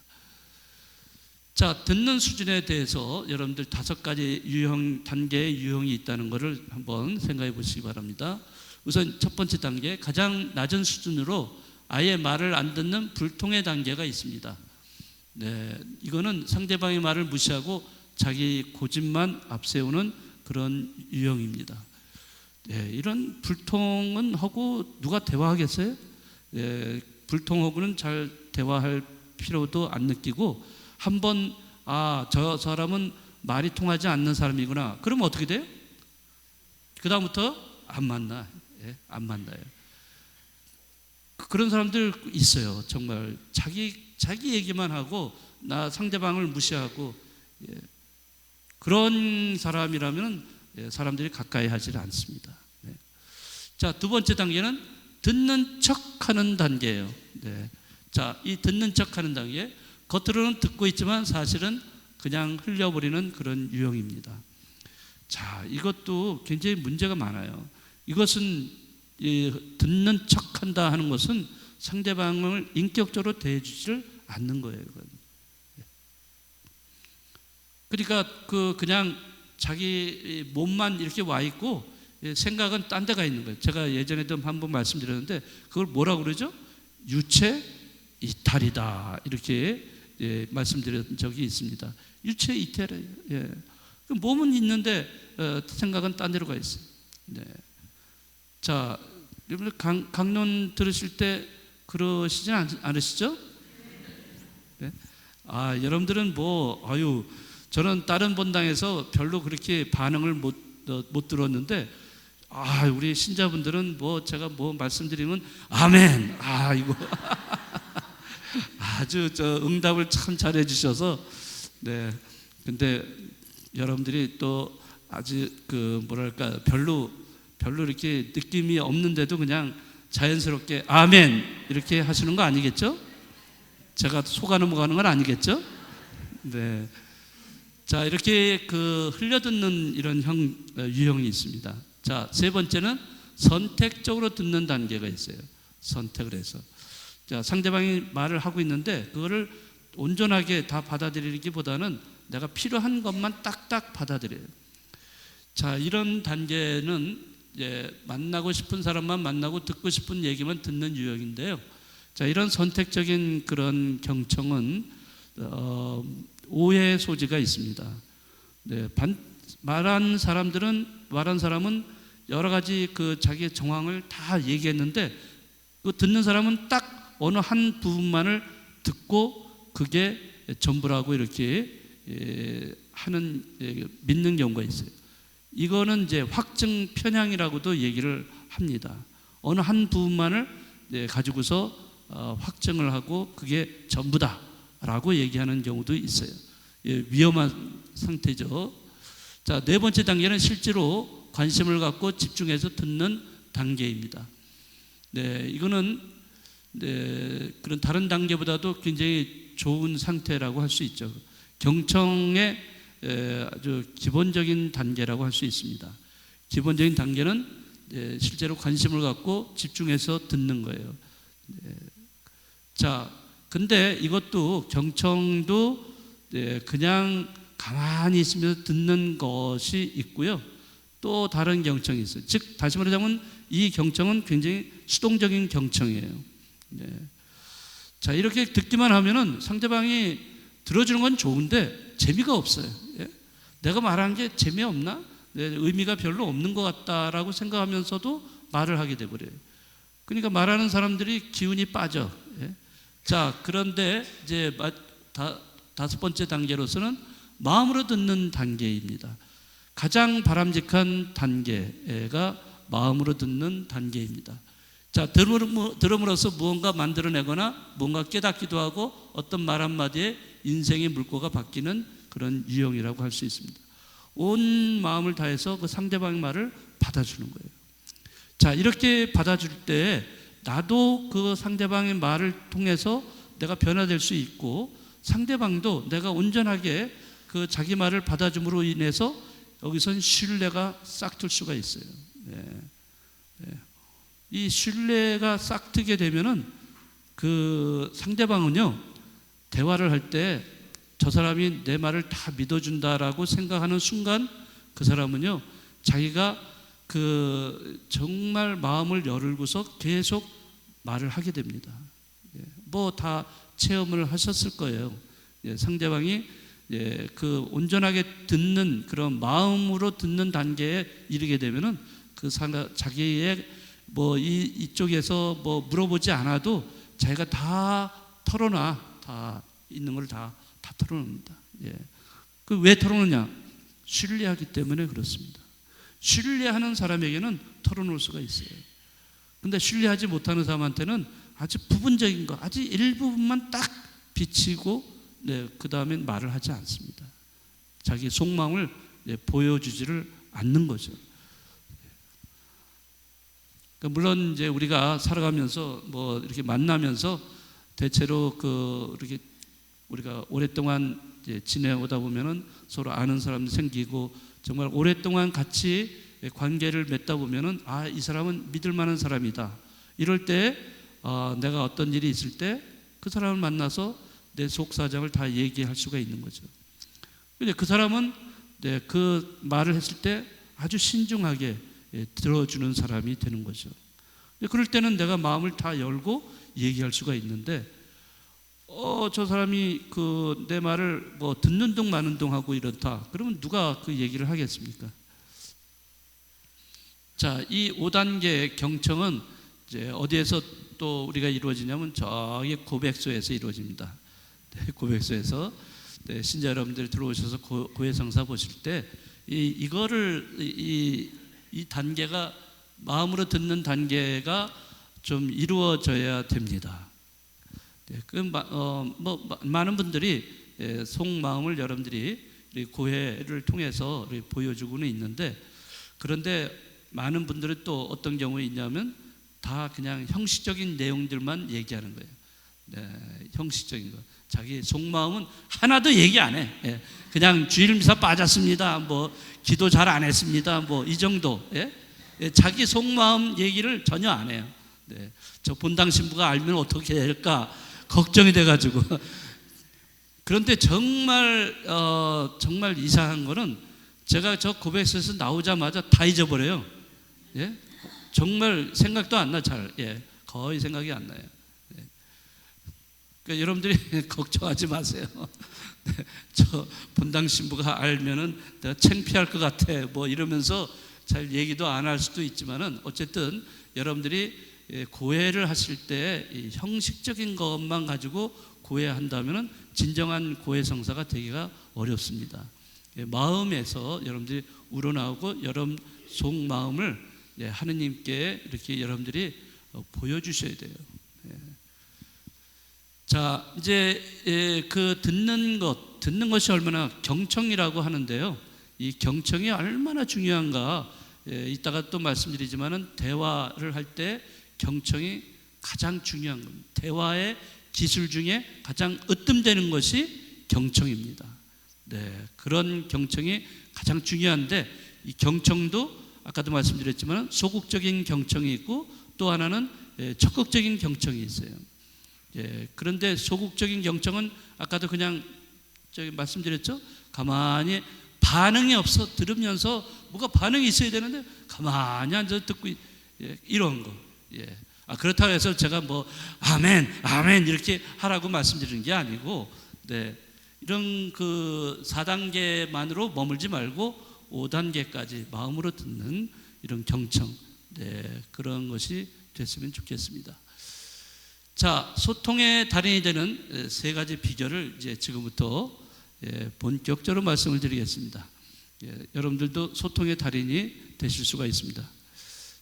자, 듣는 수준에 대해서 여러분들 5가지 단계의 유형이 있다는 것을 한번 생각해 보시기 바랍니다. 우선 첫 번째 단계, 가장 낮은 수준으로 아예 말을 안 듣는 불통의 단계가 있습니다. 이거는 상대방의 말을 무시하고 자기 고집만 앞세우는 그런 유형입니다. 이런 불통은 하고 누가 대화하겠어요? 불통하고는 잘 대화할 필요도 안 느끼고 한번 저 사람은 말이 통하지 않는 사람이구나. 그러면 어떻게 돼요? 그 다음부터 안 만나요. 그런 사람들 있어요. 정말 자기 얘기만 하고 나 상대방을 무시하고 그런 사람이라면 사람들이 가까이 하지 않습니다. 자, 두 번째 단계는 듣는 척하는 단계예요. 자, 이 듣는 척하는 단계, 겉으로는 듣고 있지만 사실은 그냥 흘려버리는 그런 유형입니다. 자, 이것도 굉장히 문제가 많아요. 이것은 듣는 척한다 하는 것은 상대방을 인격적으로 대해주지를 않는 거예요. 그러니까 그냥 자기 몸만 이렇게 와 있고 생각은 딴 데가 있는 거예요. 제가 예전에도 한번 말씀드렸는데 그걸 뭐라고 그러죠? 유체 이탈이다 이렇게 말씀드린 적이 있습니다. 유체 이탈이에요. 몸은 있는데 생각은 딴 데로 가 있어요. 자, 여러분들 강론 들으실 때 그러시진 않으시죠? 여러분들은 저는 다른 본당에서 별로 그렇게 반응을 못 들었는데 우리 신자분들은 제가 말씀드리면 아멘. 이거 아주 응답을 참 잘해 주셔서 근데 여러분들이 또 아주 별로 이렇게 느낌이 없는데도 그냥 자연스럽게 아멘 이렇게 하시는 거 아니겠죠? 제가 속아 넘어가는 건 아니겠죠? 네. 자, 이렇게 그 흘려듣는 이런 유형이 있습니다. 자, 세 번째는 선택적으로 듣는 단계가 있어요. 선택을 해서. 자, 상대방이 말을 하고 있는데 그거를 온전하게 다 받아들이기보다는 내가 필요한 것만 딱딱 받아들여요. 자, 이런 단계는 이제 만나고 싶은 사람만 만나고 듣고 싶은 얘기만 듣는 유형인데요. 자, 이런 선택적인 그런 경청은 오해의 소지가 있습니다. 네, 말한 사람은 여러 가지 그 자기의 정황을 다 얘기했는데 그 듣는 사람은 딱 어느 한 부분만을 듣고 그게 전부라고 이렇게 믿는 경우가 있어요. 이거는 이제 확증 편향이라고도 얘기를 합니다. 어느 한 부분만을 가지고서 확증을 하고 그게 전부다라고 얘기하는 경우도 있어요. 위험한 상태죠. 자, 네 번째 단계는 실제로 관심을 갖고 집중해서 듣는 단계입니다. 네, 이거는 그런 다른 단계보다도 굉장히 좋은 상태라고 할 수 있죠. 경청의 아주 기본적인 단계라고 할 수 있습니다. 기본적인 단계는 실제로 관심을 갖고 집중해서 듣는 거예요. 자, 근데 이것도 경청도 그냥 가만히 있으면서 듣는 것이 있고요. 또 다른 경청이 있어요. 즉 다시 말하자면 이 경청은 굉장히 수동적인 경청이에요. 자, 이렇게 듣기만 하면은 상대방이 들어주는 건 좋은데 재미가 없어요. 내가 말한 게 재미없나? 의미가 별로 없는 것 같다라고 생각하면서도 말을 하게 돼버려요. 그러니까 말하는 사람들이 기운이 빠져. 자, 그런데 이제 다섯 번째 단계로서는 마음으로 듣는 단계입니다. 가장 바람직한 단계가 마음으로 듣는 단계입니다. 자, 들음으로써 무언가 만들어내거나 뭔가 깨닫기도 하고 어떤 말 한마디에 인생의 물꼬가 바뀌는 그런 유형이라고 할 수 있습니다. 온 마음을 다해서 그 상대방의 말을 받아주는 거예요. 자, 이렇게 받아줄 때 나도 그 상대방의 말을 통해서 내가 변화될 수 있고 상대방도 내가 온전하게 그 자기 말을 받아줌으로 인해서 여기선 신뢰가 싹틀 수가 있어요. 이 신뢰가 싹트게 되면은 그 상대방은요, 대화를 할 때 저 사람이 내 말을 다 믿어준다라고 생각하는 순간 그 사람은요, 자기가 그 정말 마음을 열고서 계속 말을 하게 됩니다. 뭐 다 체험을 하셨을 거예요. 상대방이 그 온전하게 듣는 그런 마음으로 듣는 단계에 이르게 되면은 그 자기의 뭐 이쪽에서 뭐 물어보지 않아도 자기가 다 털어놔. 다 있는 걸 다 털어놓습니다. 그 왜 털어놓냐? 신뢰하기 때문에 그렇습니다. 신뢰하는 사람에게는 털어놓을 수가 있어요. 근데 신뢰하지 못하는 사람한테는 아주 부분적인 거, 아주 일부분만 딱 비치고 그 다음엔 말을 하지 않습니다. 자기 속마음을 보여주지를 않는 거죠. 물론 이제 우리가 살아가면서 뭐 이렇게 만나면서 대체로 이렇게 우리가 오랫동안 이제 지내오다 보면은 서로 아는 사람도 생기고 정말 오랫동안 같이 관계를 맺다 보면은 이 사람은 믿을 만한 사람이다. 이럴 때 내가 어떤 일이 있을 때 그 사람을 만나서 내 속사정을 다 얘기할 수가 있는 거죠. 근데 그 사람은 그 말을 했을 때 아주 신중하게 들어주는 사람이 되는 거죠. 그럴 때는 내가 마음을 다 열고 얘기할 수가 있는데 저 사람이 내 말을 뭐 듣는 둥 마는 둥 하고 이렇다. 그러면 누가 그 얘기를 하겠습니까? 자, 이 5단계 경청은 이제 어디에서 또 우리가 이루어지냐면 저기 고백소에서 이루어집니다. 고백소에서 신자 여러분들이 들어오셔서 고해성사 보실 때 이거를 이 단계가 마음으로 듣는 단계가 좀 이루어져야 됩니다. 많은 분들이 속마음을 여러분들이 고해를 통해서 보여주고는 있는데 그런데 많은 분들은 또 어떤 경우에 있냐면 다 그냥 형식적인 내용들만 얘기하는 거예요. 네, 형식적인 거. 자기 속마음은 하나도 얘기 안 해. 예, 그냥 주일 미사 빠졌습니다. 뭐 기도 잘 안 했습니다. 뭐 이 정도. 예? 예, 자기 속마음 얘기를 전혀 안 해요. 네, 저 본당 신부가 알면 어떻게 될까 걱정이 돼가지고. 그런데 정말 정말 이상한 거는 제가 저 고백서에서 나오자마자 다 잊어버려요. 예? 정말 생각도 안 나. 잘. 예, 거의 생각이 안 나요. 그러니까 여러분들이 걱정하지 마세요. 저 본당 신부가 알면은 내가 창피할 것 같아 뭐 이러면서 잘 얘기도 안 할 수도 있지만은 어쨌든 여러분들이 고해를 하실 때 형식적인 것만 가지고 고해한다면은 진정한 고해 성사가 되기가 어렵습니다. 마음에서 여러분들이 우러나오고 여러분 속 마음을 하느님께 이렇게 여러분들이 보여주셔야 돼요. 자, 이제 그 듣는 것이 얼마나 경청이라고 하는데요. 이 경청이 얼마나 중요한가. 이따가 또 말씀드리지만은 대화를 할 때 경청이 가장 중요한 겁니다. 대화의 기술 중에 가장 으뜸되는 것이 경청입니다. 네, 그런 경청이 가장 중요한데 이 경청도 아까도 말씀드렸지만 소극적인 경청이 있고 또 하나는 적극적인 경청이 있어요. 예, 그런데 소극적인 경청은 아까도 그냥 저기 말씀드렸죠. 가만히 반응이 없어 들으면서 뭐가 반응이 있어야 되는데 가만히 앉아서 듣고 이런 거. 예. 그렇다고 해서 제가 뭐 아멘, 아멘 이렇게 하라고 말씀드리는 게 아니고, 네, 이런 그 4단계만으로 머물지 말고 5단계까지 마음으로 듣는 이런 경청, 네, 그런 것이 됐으면 좋겠습니다. 자, 소통의 달인이 되는 세 가지 비결을 이제 지금부터 본격적으로 말씀을 드리겠습니다. 여러분들도 소통의 달인이 되실 수가 있습니다.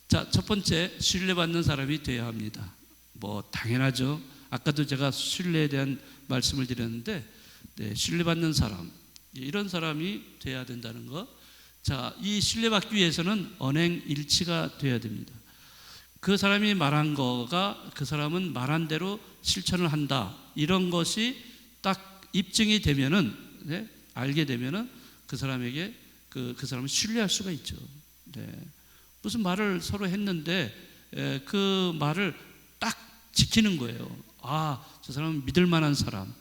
자, 첫 번째, 신뢰받는 사람이 되어야 합니다. 뭐 당연하죠. 아까도 제가 신뢰에 대한 말씀을 드렸는데, 네, 신뢰받는 사람, 이런 사람이 되어야 된다는 것. 자, 이 신뢰받기 위해서는 언행 일치가 되어야 됩니다. 그 사람이 말한 거가 그 사람은 말한 대로 실천을 한다, 이런 것이 딱 입증이 되면은, 네, 알게 되면은 그 사람에게 그 사람을 신뢰할 수가 있죠. 네. 무슨 말을 서로 했는데 그 말을 딱 지키는 거예요. 저 사람은 믿을 만한 사람.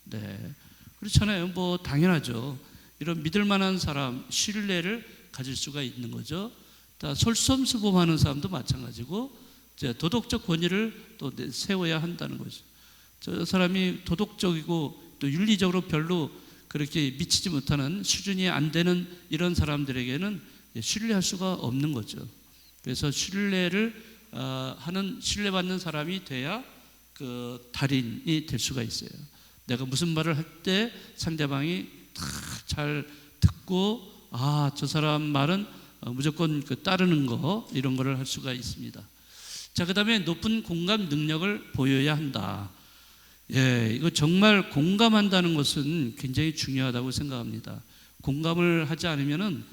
네, 그렇잖아요. 뭐 당연하죠. 이런 믿을 만한 사람, 신뢰를 가질 수가 있는 거죠. 솔선수범하는 사람도 마찬가지고 도덕적 권위를 또 세워야 한다는 거죠. 저 사람이 도덕적이고 또 윤리적으로 별로 그렇게 미치지 못하는 수준이 안 되는 이런 사람들에게는 신뢰할 수가 없는 거죠. 그래서 신뢰를 하는, 신뢰받는 사람이 돼야 그 달인이 될 수가 있어요. 내가 무슨 말을 할 때 상대방이 잘 듣고 저 사람 말은 무조건 따르는 거, 이런 거를 할 수가 있습니다. 자, 그 다음에 높은 공감 능력을 보여야 한다. 예, 이거 정말 공감한다는 것은 굉장히 중요하다고 생각합니다. 공감을 하지 않으면은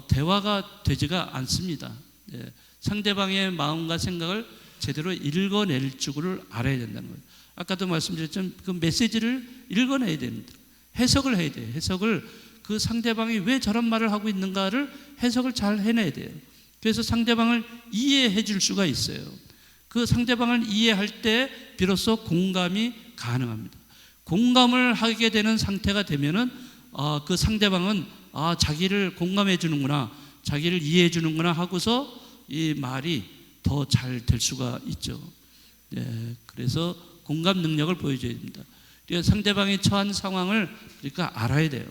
대화가 되지가 않습니다. 예, 상대방의 마음과 생각을 제대로 읽어낼 줄을 알아야 된다는 거예요. 아까도 말씀드렸지만 그 메시지를 읽어내야 됩니다. 해석을 해야 돼요. 해석을, 그 상대방이 왜 저런 말을 하고 있는가를 해석을 잘 해내야 돼요. 그래서 상대방을 이해해 줄 수가 있어요. 그 상대방을 이해할 때 비로소 공감이 가능합니다. 공감을 하게 되는 상태가 되면은 그 상대방은 자기를 공감해 주는구나, 자기를 이해해 주는구나 하고서 이 말이 더 잘 될 수가 있죠. 네, 그래서 공감 능력을 보여줘야 됩니다. 상대방이 처한 상황을 그러니까 알아야 돼요.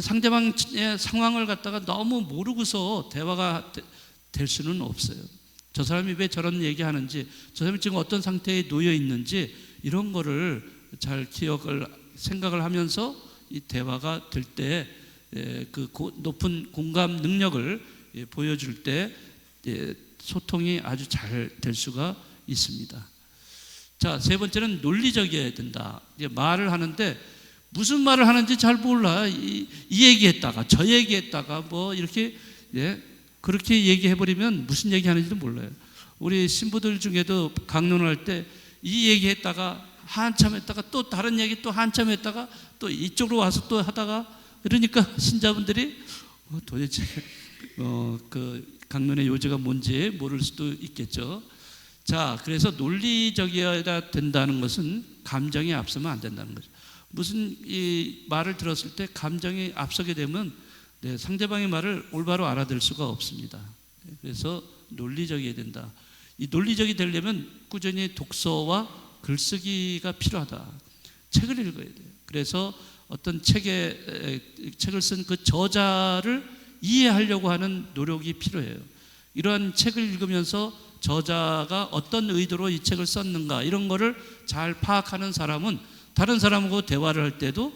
상대방의 상황을 갖다가 너무 모르고서 대화가 될 수는 없어요. 저 사람이 왜 저런 얘기하는지, 저 사람이 지금 어떤 상태에 놓여 있는지, 이런 거를 잘 생각을 하면서 이 대화가 될 때 그 높은 공감 능력을 보여줄 때 소통이 아주 잘 될 수가 있습니다. 자, 세 번째는 논리적이어야 된다. 말을 하는데 무슨 말을 하는지 잘 몰라. 이 얘기했다가 저 얘기했다가 뭐 이렇게 그렇게 얘기해버리면 무슨 얘기하는지도 몰라요. 우리 신부들 중에도 강론할 때 이 얘기했다가 한참 했다가 또 다른 얘기 또 한참 했다가 또 이쪽으로 와서 또 하다가, 그러니까 신자분들이 도대체 그 강론의 요지가 뭔지 모를 수도 있겠죠. 자, 그래서 논리적이어야 된다는 것은 감정이 앞서면 안 된다는 거죠. 무슨 이 말을 들었을 때 감정이 앞서게 되면 상대방의 말을 올바로 알아들 수가 없습니다. 그래서 논리적이어야 된다. 이 논리적이 되려면 꾸준히 독서와 글쓰기가 필요하다. 책을 읽어야 돼요. 그래서 어떤 책을 쓴 그 저자를 이해하려고 하는 노력이 필요해요. 이러한 책을 읽으면서 저자가 어떤 의도로 이 책을 썼는가, 이런 거를 잘 파악하는 사람은 다른 사람하고 대화를 할 때도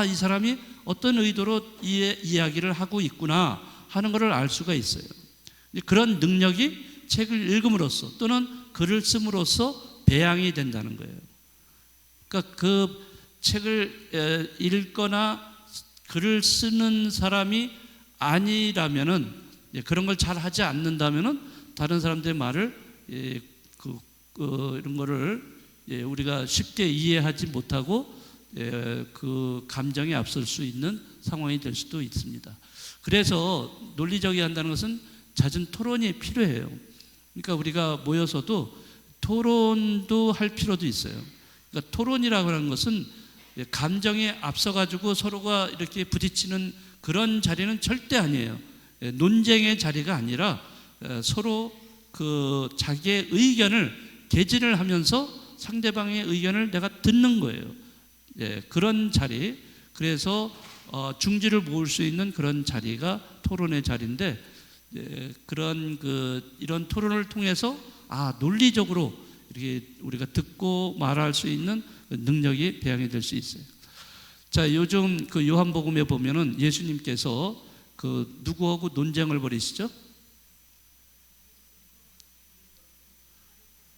이 사람이 어떤 의도로 이야기를 하고 있구나 하는 것을 알 수가 있어요. 그런 능력이 책을 읽음으로써 또는 글을 씀으로써 배양이 된다는 거예요. 그러니까 그 책을 읽거나 글을 쓰는 사람이 아니라면은, 그런 걸 잘 하지 않는다면은 다른 사람들의 말을 이런 거를 우리가 쉽게 이해하지 못하고 그 감정에 앞설 수 있는 상황이 될 수도 있습니다. 그래서 논리적이 한다는 것은 잦은 토론이 필요해요. 그러니까 우리가 모여서도 토론도 할 필요도 있어요. 그러니까 토론이라고 하는 것은 감정에 앞서가지고 서로가 이렇게 부딪히는 그런 자리는 절대 아니에요. 논쟁의 자리가 아니라 서로 그 자기의 의견을 개진을 하면서 상대방의 의견을 내가 듣는 거예요. 그런 자리, 그래서 중지를 모을 수 있는 그런 자리가 토론의 자리인데, 그런 이런 토론을 통해서 논리적으로 이렇게 우리가 듣고 말할 수 있는 능력이 배양이 될 수 있어요. 자, 요즘 그 요한복음에 보면은 예수님께서 누구하고 논쟁을 벌이시죠?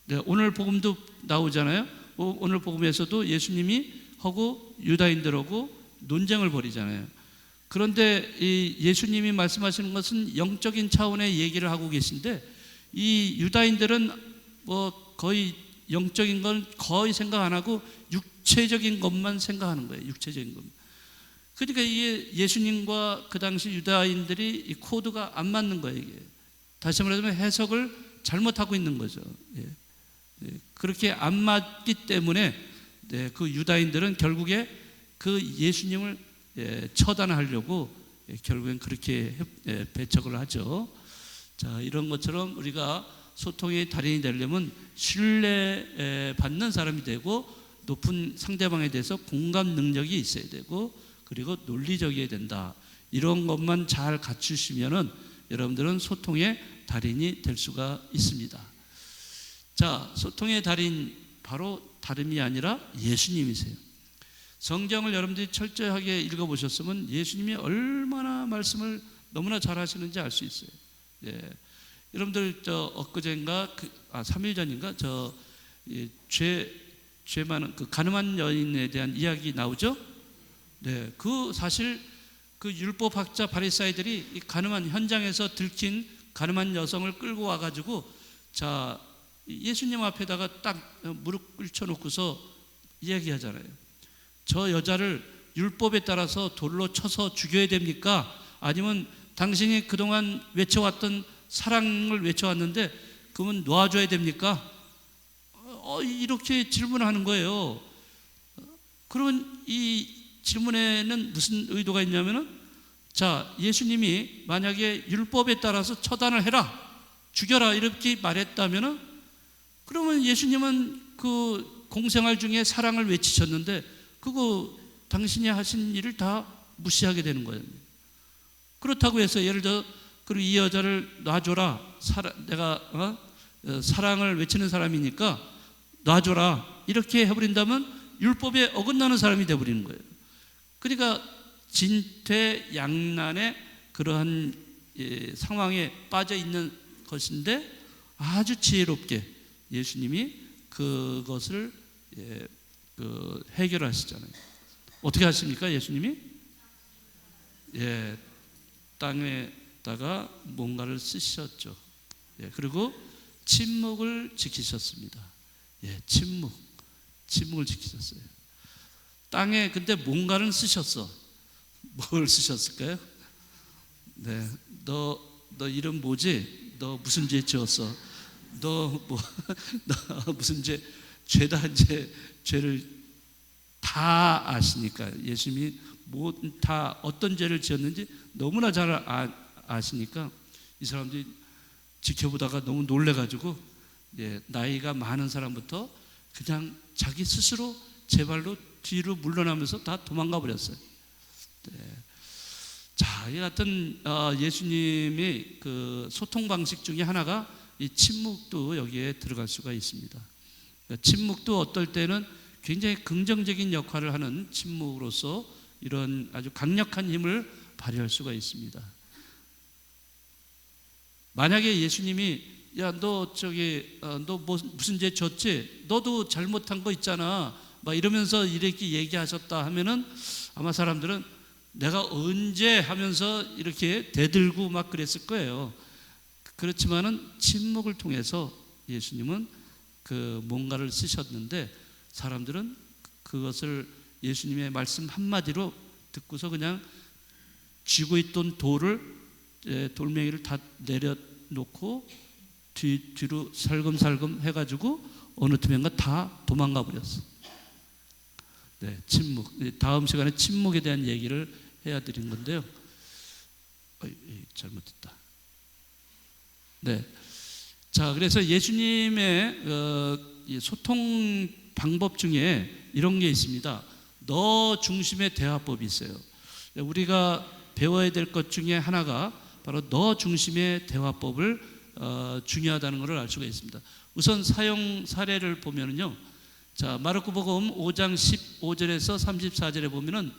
네, 오늘 복음도 나오잖아요. 오늘 복음에서도 예수님이 하고 유다인들하고 논쟁을 벌이잖아요. 그런데 이 예수님이 말씀하시는 것은 영적인 차원의 얘기를 하고 계신데, 이 유다인들은 거의 영적인 건 거의 생각 안 하고 육체적인 것만 생각하는 거예요. 육체적인 것. 그러니까 이게 예수님과 그 당시 유다인들이 이 코드가 안 맞는 거예요. 이게 다시 말하자면 해석을 잘못하고 있는 거죠. 그렇게 안 맞기 때문에 그 유다인들은 결국에 그 예수님을 처단하려고 결국엔 그렇게 배척을 하죠. 자, 이런 것처럼 우리가 소통의 달인이 되려면 신뢰받는 사람이 되고 높은 상대방에 대해서 공감 능력이 있어야 되고, 그리고 논리적이어야 된다. 이런 것만 잘 갖추시면은 여러분들은 소통의 달인이 될 수가 있습니다. 자, 소통의 달인 바로 다름이 아니라 예수님이세요. 성경을 여러분들이 철저하게 읽어보셨으면 예수님이 얼마나 말씀을 너무나 잘 하시는지 알 수 있어요. 여러분들 엊그제인가 3일 전인가 죄 많은 그 가늠한 여인에 대한 이야기 나오죠? 그 사실 그 율법학자 바리사이들이 이 가늠한 현장에서 들킨 가늠한 여성을 끌고 와가지고, 자, 예수님 앞에다가 딱 무릎 꿇혀놓고서 이야기하잖아요. 저 여자를 율법에 따라서 돌로 쳐서 죽여야 됩니까? 아니면 당신이 그동안 외쳐왔던 사랑을 외쳐왔는데 그러면 놓아줘야 됩니까? 이렇게 질문하는 거예요. 그러면 이 질문에는 무슨 의도가 있냐면은, 자, 예수님이 만약에 율법에 따라서 처단을 해라, 죽여라 이렇게 말했다면은, 그러면 예수님은 그 공생활 중에 사랑을 외치셨는데 그거 당신이 하신 일을 다 무시하게 되는 거예요. 그렇다고 해서 예를 들어 그리고 이 여자를 놔줘라, 내가 사랑을 외치는 사람이니까 놔줘라 이렇게 해버린다면 율법에 어긋나는 사람이 되어버리는 거예요. 그러니까 진퇴양난의 그러한 상황에 빠져 있는 것인데, 아주 지혜롭게 예수님이 그것을 해결하시잖아요. 어떻게 하십니까? 예수님이 땅에다가 뭔가를 쓰셨죠. 그리고 침묵을 지키셨습니다. 예, 침묵을 지키셨어요. 땅에 근데 뭔가를 쓰셨어. 뭘 쓰셨을까요? 네, 너 이름 뭐지? 너 무슨 죄 지었어? 너 무슨 죄다 이제 죄를 다 아시니까 예수님이 다 어떤 죄를 지었는지 너무나 잘 아시니까 이 사람들이 지켜보다가 너무 놀래가지고 나이가 많은 사람부터 그냥 자기 스스로 제 발로 뒤로 물러나면서 다 도망가 버렸어요. 네. 자, 이 같은 예수님의 그 소통 방식 중에 하나가 이 침묵도 여기에 들어갈 수가 있습니다. 침묵도 어떨 때는 굉장히 긍정적인 역할을 하는 침묵으로서 이런 아주 강력한 힘을 발휘할 수가 있습니다. 만약에 예수님이 야, 너 무슨 죄 졌지? 너도 잘못한 거 있잖아. 막 이러면서 이렇게 얘기하셨다 하면은 아마 사람들은 내가 언제 하면서 이렇게 대들고 막 그랬을 거예요. 그렇지만은 침묵을 통해서 예수님은 그 뭔가를 쓰셨는데 사람들은 그것을 예수님의 말씀 한마디로 듣고서 그냥 쥐고 있던 돌멩이를 다 내려놓고 뒤로 살금살금 해가지고 어느 틈엔가 다 도망가 버렸어. 네, 침묵. 다음 시간에 침묵에 대한 얘기를 해야 드린 건데요. 잘못했다. 네. 자, 그래서 예수님의 소통 방법 중에 이런 게 있습니다. 너 중심의 대화법이 있어요. 우리가 배워야 될 것 중에 하나가 바로 너 중심의 대화법을 중요하다는 것을 알 수가 있습니다. 우선 사용 사례를 보면은요. 자, 마르코복음 5장 15절에서 34절에 보면은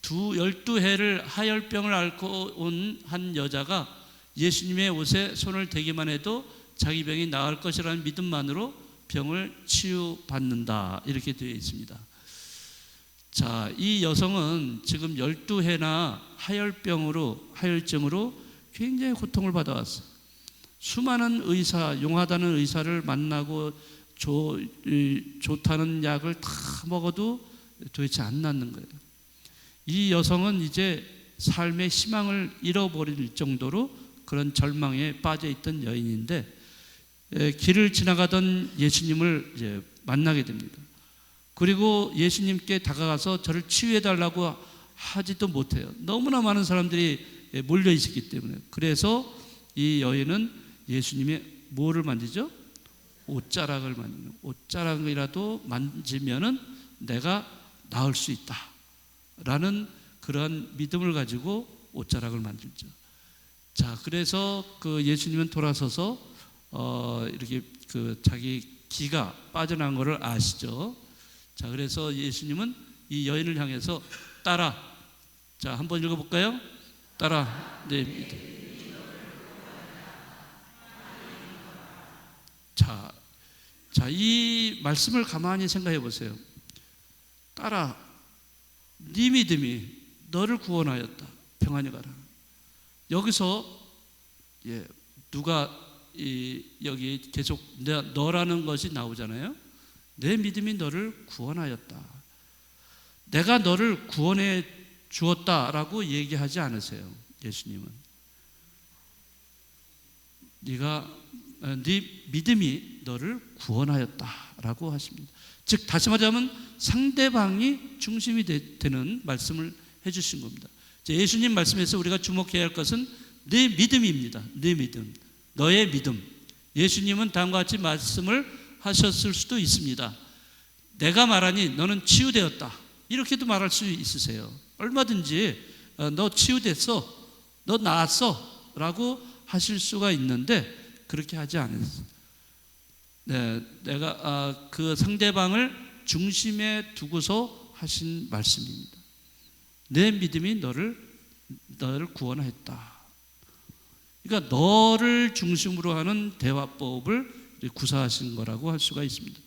12해를 하열병을 앓고 온 한 여자가 예수님의 옷에 손을 대기만 해도 자기 병이 나을 것이라는 믿음만으로 병을 치유받는다, 이렇게 되어 있습니다. 자, 이 여성은 지금 12해나 하열증으로 굉장히 고통을 받아왔어요. 수많은 의사, 용하다는 의사를 만나고 좋다는 약을 다 먹어도 도대체 안 낫는 거예요. 이 여성은 이제 삶의 희망을 잃어버릴 정도로 그런 절망에 빠져 있던 여인인데 길을 지나가던 예수님을 이제 만나게 됩니다. 그리고 예수님께 다가가서 저를 치유해 달라고 하지도 못해요. 너무나 많은 사람들이 몰려 있었기 때문에. 그래서 이 여인은 예수님의 뭐를 만지죠? 옷자락을 만지는, 옷자락이라도 만지면은 내가 나을 수 있다라는 그런 믿음을 가지고 옷자락을 만들죠. 자, 그래서 그 예수님은 돌아서서 이렇게 그 자기 기가 빠져나간 것을 아시죠. 자, 그래서 예수님은 이 여인을 향해서 따라. 자, 한번 읽어볼까요? 따라. 네. 자, 이 말씀을 가만히 생각해 보세요. 따라. 네 믿음이 너를 구원하였다. 평안히 가라. 여기서 누가 여기 계속 너라는 것이 나오잖아요. 내 믿음이 너를 구원하였다. 내가 너를 구원해 주었다라고 얘기하지 않으세요. 예수님은 네 믿음이 너를 구원하였다라고 하십니다. 즉 다시 말하자면 상대방이 중심이 되는 말씀을 해주신 겁니다. 예수님 말씀에서 우리가 주목해야 할 것은 내 믿음입니다. 내 믿음, 너의 믿음. 예수님은 다음과 같이 말씀을 하셨을 수도 있습니다. 내가 말하니 너는 치유되었다, 이렇게도 말할 수 있으세요. 얼마든지 너 치유됐어, 너 나았어 라고 하실 수가 있는데 그렇게 하지 않았어요. 네, 내가 그 상대방을 중심에 두고서 하신 말씀입니다. 내 믿음이 너를 구원했다. 그러니까 너를 중심으로 하는 대화법을 구사하신 거라고 할 수가 있습니다.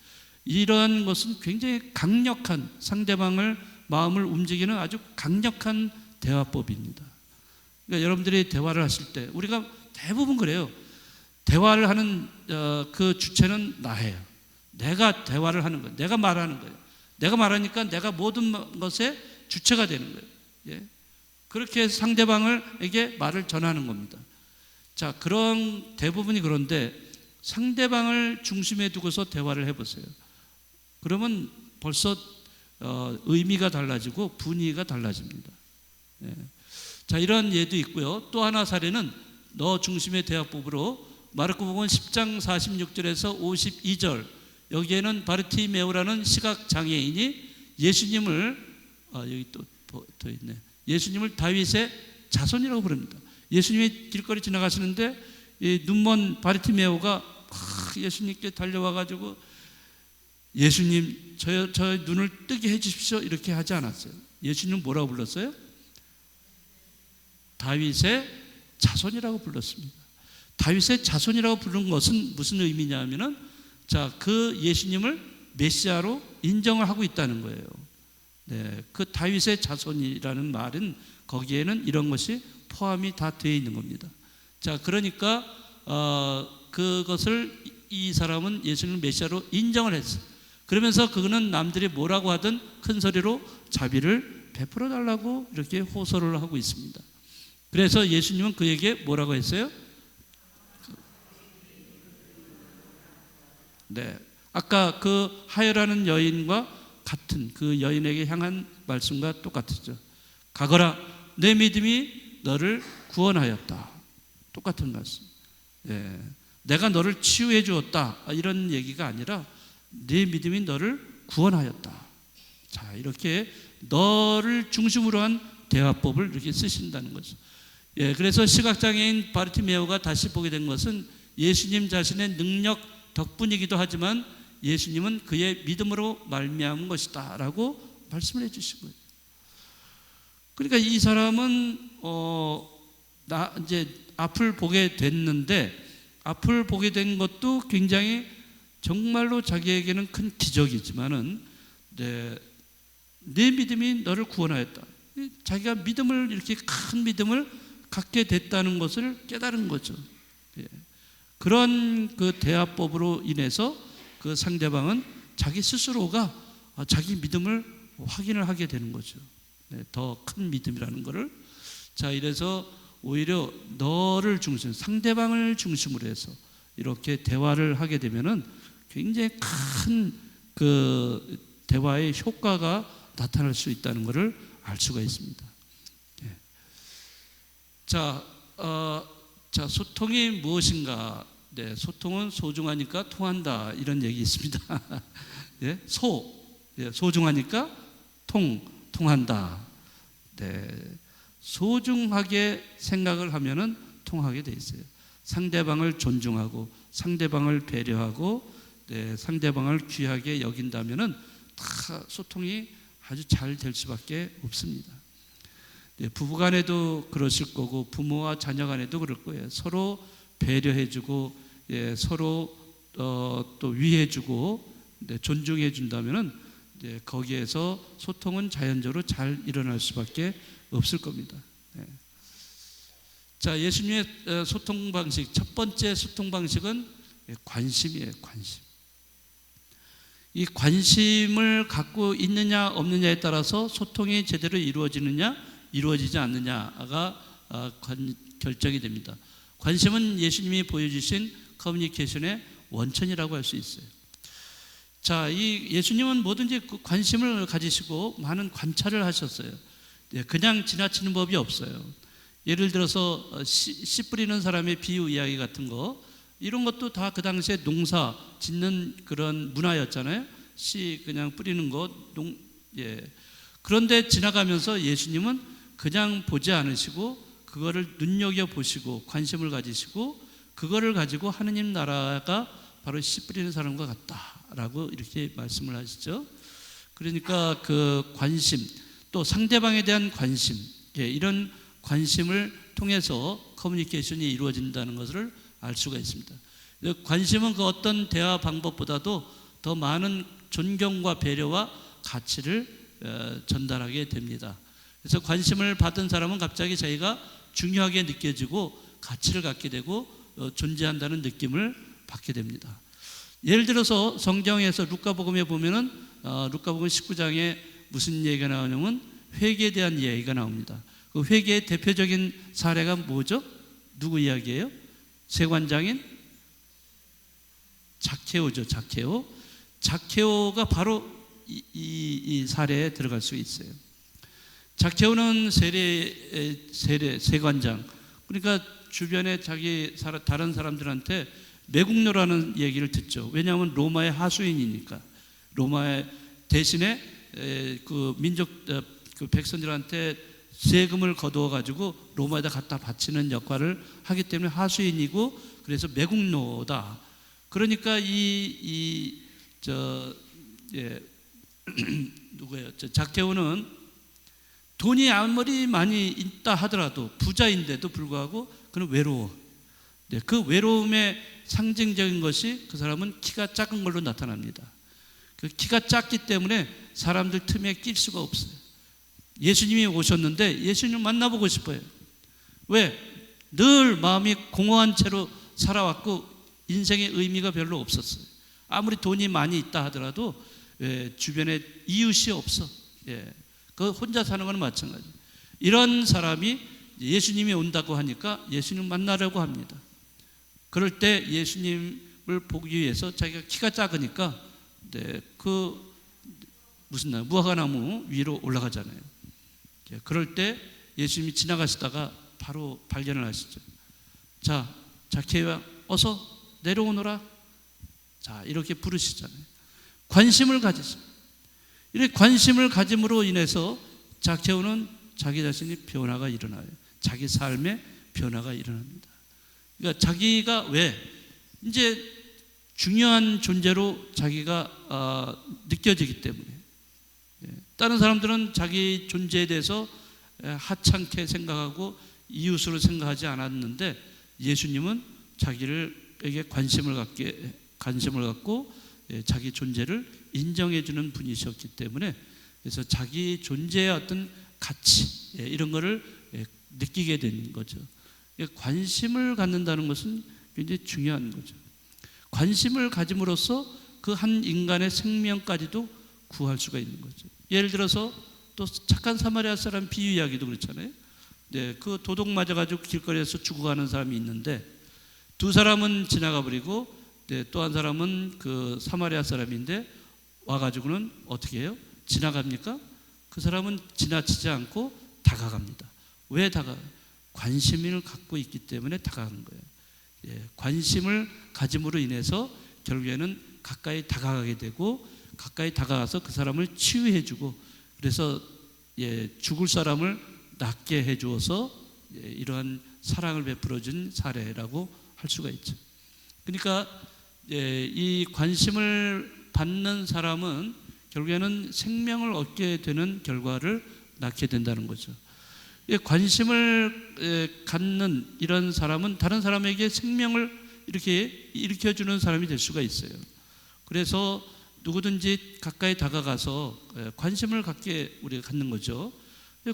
이러한 것은 굉장히 강력한, 상대방을 마음을 움직이는 아주 강력한 대화법입니다. 그러니까 여러분들이 대화를 하실 때 우리가 대부분 그래요. 대화를 하는 그 주체는 나예요. 내가 대화를 하는 거예요. 내가 말하는 거예요. 내가 말하니까 내가 모든 것의 주체가 되는 거예요. 예. 그렇게 상대방에게 말을 전하는 겁니다. 자, 그런 대부분이 그런데 상대방을 중심에 두고서 대화를 해보세요. 그러면 벌써 의미가 달라지고 분위기가 달라집니다. 예. 자, 이런 예도 있고요. 또 하나 사례는 너 중심의 대화법으로 마르코복음 10장 46절에서 52절, 여기에는 바르티메오라는 시각장애인이 예수님을 여기 또 더 있네. 예수님을 다윗의 자손이라고 부릅니다. 예수님이 길거리 지나가시는데 이 눈먼 바르티메오가 예수님께 달려와가지고 예수님 저 눈을 뜨게 해주십시오 이렇게 하지 않았어요. 예수님 뭐라고 불렀어요? 다윗의 자손이라고 불렀습니다. 다윗의 자손이라고 부른 것은 무슨 의미냐 하면은, 자, 그 예수님을 메시아로 인정을 하고 있다는 거예요. 네, 그 다윗의 자손이라는 말은 거기에는 이런 것이 포함이 다 되어 있는 겁니다. 자, 그러니까 그것을 이 사람은 예수님을 메시아로 인정을 했어요. 그러면서 그거는 남들이 뭐라고 하든 큰 소리로 자비를 베풀어 달라고 이렇게 호소를 하고 있습니다. 그래서 예수님은 그에게 뭐라고 했어요? 네, 아까 그 하여라는 여인과 같은 그 여인에게 향한 말씀과 똑같죠. 가거라, 내 믿음이 너를 구원하였다. 똑같은 말씀. 네, 내가 너를 치유해 주었다 이런 얘기가 아니라 내 믿음이 너를 구원하였다. 자, 이렇게 너를 중심으로 한 대화법을 이렇게 쓰신다는 거죠. 예, 그래서 시각장애인 바르티메오가 다시 보게 된 것은 예수님 자신의 능력 덕분이기도 하지만 예수님은 그의 믿음으로 말미암은 것이다 라고 말씀을 해 주신 거예요. 그러니까 이 사람은 이제 앞을 보게 됐는데, 앞을 보게 된 것도 굉장히 정말로 자기에게는 큰 기적이지만은 내 믿음이 너를 구원하였다. 자기가 믿음을, 이렇게 큰 믿음을 갖게 됐다는 것을 깨달은 거죠. 예. 그런 그 대화법으로 인해서 그 상대방은 자기 스스로가 자기 믿음을 확인을 하게 되는 거죠. 네, 더 큰 믿음이라는 것을. 자, 이래서 오히려 너를 중심, 상대방을 중심으로 해서 이렇게 대화를 하게 되면은 굉장히 큰 그 대화의 효과가 나타날 수 있다는 것을 알 수가 있습니다. 네. 자, 소통이 무엇인가? 네, 소통은 소중하니까 통한다 이런 얘기 있습니다. 예, 소중하니까 통한다. 네, 소중하게 생각을 하면은 통하게 돼 있어요. 상대방을 존중하고 상대방을 배려하고, 네, 상대방을 귀하게 여긴다면은 다 소통이 아주 잘 될 수밖에 없습니다. 네, 부부간에도 그러실 거고 부모와 자녀간에도 그럴 거예요. 서로 배려해주고, 예, 서로 또 위해주고, 네, 존중해준다면은, 네, 거기에서 소통은 자연적으로 잘 일어날 수밖에 없을 겁니다. 네. 자, 예수님의 소통 방식, 첫 번째 소통 방식은 관심이에요. 관심. 이 관심을 갖고 있느냐 없느냐에 따라서 소통이 제대로 이루어지느냐 이루어지지 않느냐가 결정이 됩니다. 관심은 예수님이 보여주신 커뮤니케이션의 원천이라고 할 수 있어요. 자, 이 예수님은 뭐든지 그 관심을 가지시고 많은 관찰을 하셨어요. 그냥 지나치는 법이 없어요. 예를 들어서 씨 뿌리는 사람의 비유 이야기 같은 거, 이런 것도 다 그 당시에 농사 짓는 그런 문화였잖아요. 씨 그냥 뿌리는 거, 예. 그런데 지나가면서 예수님은 그냥 보지 않으시고 그거를 눈여겨보시고 관심을 가지시고 그거를 가지고 하느님 나라가 바로 씨 뿌리는 사람과 같다라고 이렇게 말씀을 하시죠. 그러니까 그 관심, 또 상대방에 대한 관심, 예, 이런 관심을 통해서 커뮤니케이션이 이루어진다는 것을 알 수가 있습니다. 관심은 그 어떤 대화 방법보다도 더 많은 존경과 배려와 가치를 전달하게 됩니다. 그래서 관심을 받은 사람은 갑자기 자기가 중요하게 느껴지고 가치를 갖게 되고 존재한다는 느낌을 받게 됩니다. 예를 들어서 성경에서 루카복음에 보면은 루카복음 19장에 무슨 얘기가 나오냐면 회개에 대한 이야기가 나옵니다. 그 회개의 대표적인 사례가 뭐죠? 누구 이야기예요? 세관장인 zakhe오죠. zakhe오가 바로 이 사례에 들어갈 수 있어요. zakhe오는 세관장, 그러니까 주변에 다른 사람들한테 매국노라는 얘기를 듣죠. 왜냐하면 로마의 하수인이니까. 로마의 대신에 그 민족 그 백성들한테 세금을 거두어 가지고 로마에다 갖다 바치는 역할을 하기 때문에 하수인이고, 그래서 매국노다. 그러니까 누구예요? zakhe오는 돈이 아무리 많이 있다 하더라도, 부자인데도 불구하고 그는 외로워. 그 외로움의 상징적인 것이 그 사람은 키가 작은 걸로 나타납니다. 그 키가 작기 때문에 사람들 틈에 낄 수가 없어요. 예수님이 오셨는데 예수님 만나보고 싶어요. 왜? 늘 마음이 공허한 채로 살아왔고 인생의 의미가 별로 없었어요. 아무리 돈이 많이 있다 하더라도 주변에 이웃이 없어. 그 혼자 사는 건 마찬가지예요. 이런 사람이 예수님이 온다고 하니까 예수님 만나려고 합니다. 그럴 때 예수님을 보기 위해서 자기가 키가 작으니까 무화과나무 위로 올라가잖아요. 그럴 때 예수님이 지나가시다가 바로 발견을 하시죠. 자, zakhe오야, 어서 내려오너라. 자, 이렇게 부르시잖아요. 관심을 가지죠. 이렇게 관심을 가짐으로 인해서 zakhe오는 자기 자신이 변화가 일어나요. 자기 삶에 변화가 일어납니다. 그러니까 자기가 왜 이제 중요한 존재로 자기가 느껴지기 때문에. 다른 사람들은 자기 존재에 대해서 하찮게 생각하고 이웃으로 생각하지 않았는데 예수님은 자기에게 관심을 갖고 자기 존재를 인정해 주는 분이셨기 때문에, 그래서 자기 존재의 어떤 가치 이런 거를 느끼게 된 거죠. 관심을 갖는다는 것은 굉장히 중요한 거죠. 관심을 가짐으로써 그 한 인간의 생명까지도 구할 수가 있는 거죠. 예를 들어서 또 착한 사마리아 사람 비유 이야기도 그렇잖아요. 그 도둑 맞아가지고 길거리에서 죽어가는 사람이 있는데 두 사람은 지나가 버리고 또 한 사람은 그 사마리아 사람인데 와가지고는 어떻게 해요? 지나갑니까? 그 사람은 지나치지 않고 다가갑니다. 왜 다가가요? 관심을 갖고 있기 때문에 다가가는 거예요. 관심을 가짐으로 인해서 결국에는 가까이 다가가게 되고, 가까이 다가가서 그 사람을 치유해주고, 그래서 죽을 사람을 낫게 해주어서 이러한 사랑을 베풀어준 사례라고 할 수가 있죠. 그러니까 이 관심을 받는 사람은 결국에는 생명을 얻게 되는 결과를 낳게 된다는 거죠. 관심을 갖는 이런 사람은 다른 사람에게 생명을 이렇게 일으켜주는 사람이 될 수가 있어요. 그래서 누구든지 가까이 다가가서 관심을 우리가 갖는 거죠.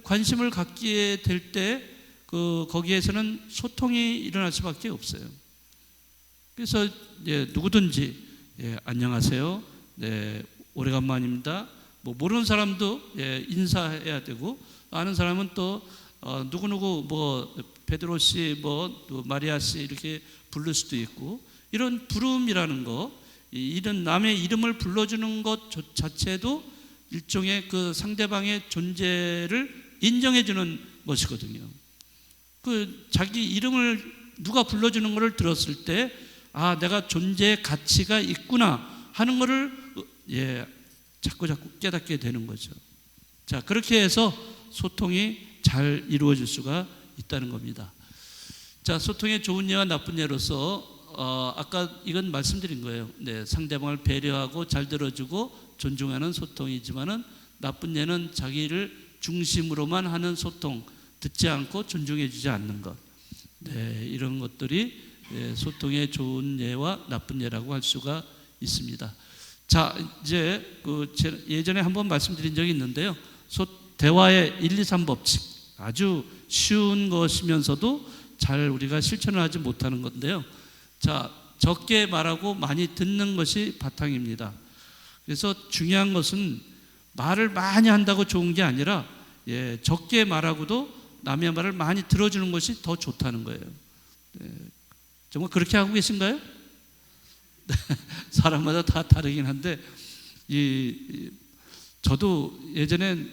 관심을 갖게 될 때 거기에서는 소통이 일어날 수밖에 없어요. 그래서 누구든지 안녕하세요, 오래간만입니다. 모르는 사람도 인사해야 되고, 아는 사람은 또 누구누구 베드로 씨, 또 마리아 씨 이렇게 부를 수도 있고, 이런 부름이라는 거, 이런 남의 이름을 불러주는 것 자체도 일종의 그 상대방의 존재를 인정해주는 것이거든요. 그 자기 이름을 누가 불러주는 것을 들었을 때, 아, 내가 존재의 가치가 있구나 하는 것을 자꾸 깨닫게 되는 거죠. 자, 그렇게 해서 소통이 잘 이루어질 수가 있다는 겁니다. 자, 소통의 좋은 예와 나쁜 예로서 아까 이건 말씀드린 거예요. 상대방을 배려하고 잘 들어주고 존중하는 소통이지만은, 나쁜 예는 자기를 중심으로만 하는 소통, 듣지 않고 존중해주지 않는 것. 이런 것들이 소통의 좋은 예와 나쁜 예라고 할 수가 있습니다. 자, 이제 예전에 한번 말씀드린 적이 있는데요. 대화의 1, 2, 3법칙, 아주 쉬운 것이면서도 잘 우리가 실천을 하지 못하는 건데요. 자, 적게 말하고 많이 듣는 것이 바탕입니다. 그래서 중요한 것은 말을 많이 한다고 좋은 게 아니라 적게 말하고도 남의 말을 많이 들어주는 것이 더 좋다는 거예요. 정말 그렇게 하고 계신가요? 사람마다 다 다르긴 한데 저도 예전엔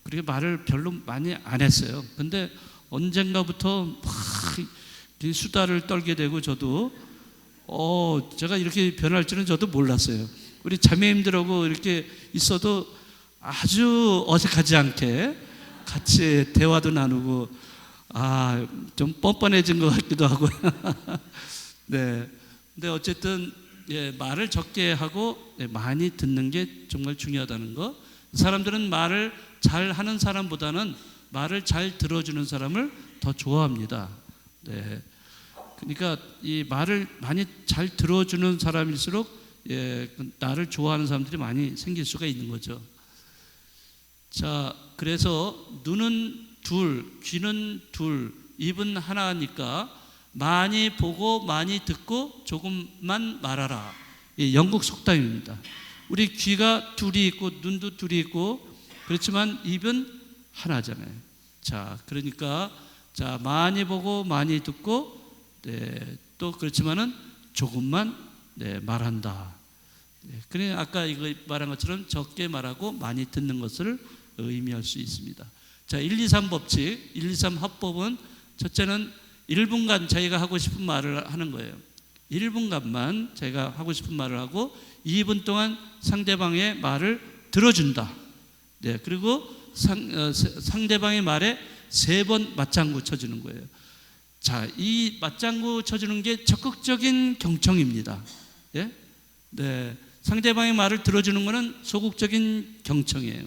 그렇게 말을 별로 많이 안 했어요. 근데 언젠가부터 막 수다를 떨게 되고 저도 제가 이렇게 변할 줄은 저도 몰랐어요. 우리 자매님들하고 이렇게 있어도 아주 어색하지 않게 같이 대화도 나누고 좀 뻔뻔해진 것 같기도 하고 네. 근데 어쨌든 말을 적게 하고 많이 듣는 게 정말 중요하다는 거. 사람들은 말을 잘 하는 사람보다는 말을 잘 들어주는 사람을 더 좋아합니다. 네. 그러니까 이 말을 많이 잘 들어주는 사람일수록 나를 좋아하는 사람들이 많이 생길 수가 있는 거죠. 자, 그래서 눈은 둘, 귀는 둘, 입은 하나니까 많이 보고 많이 듣고 조금만 말하라. 영국 속담입니다. 우리 귀가 둘이 있고 눈도 둘이 있고 그렇지만 입은 하나잖아요. 자, 그러니까 많이 보고 많이 듣고 또 그렇지만은 조금만 말한다. 그래 아까 이거 말한 것처럼 적게 말하고 많이 듣는 것을 의미할 수 있습니다. 자, 1, 2, 3 법칙, 1, 2, 3 합법은 첫째는 1분간 자기가 하고 싶은 말을 하는 거예요. 1분간만 자기가 하고 싶은 말을 하고 2분 동안 상대방의 말을 들어준다. 그리고 상대방의 말에 3번 맞장구 쳐주는 거예요. 자, 이 맞장구 쳐주는 게 적극적인 경청입니다. 상대방의 말을 들어주는 것은 소극적인 경청이에요.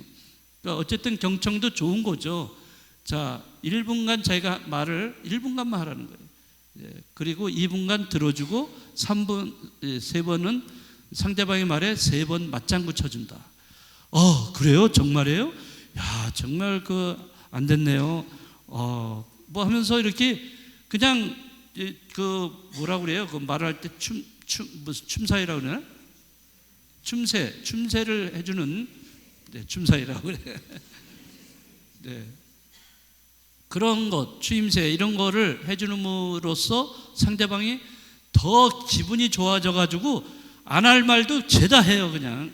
그러니까 어쨌든 경청도 좋은 거죠. 자, 1분간 자기가 말을 1분간만 하라는 거예요. 그리고 2분간 들어주고 3번은 상대방의 말에 3번 맞장구 쳐준다. 그래요? 정말이에요? 야, 정말 안 됐네요. 뭐 하면서 이렇게 그냥 뭐라고 그래요? 말할 때 무슨 춤사위라고 그러나? 춤새를 해주는 춤사위라고 그래. 그런 것, 추임새 이런 거를 해주는으로써 상대방이 더 기분이 좋아져가지고 안 할 말도 죄다 해요, 그냥.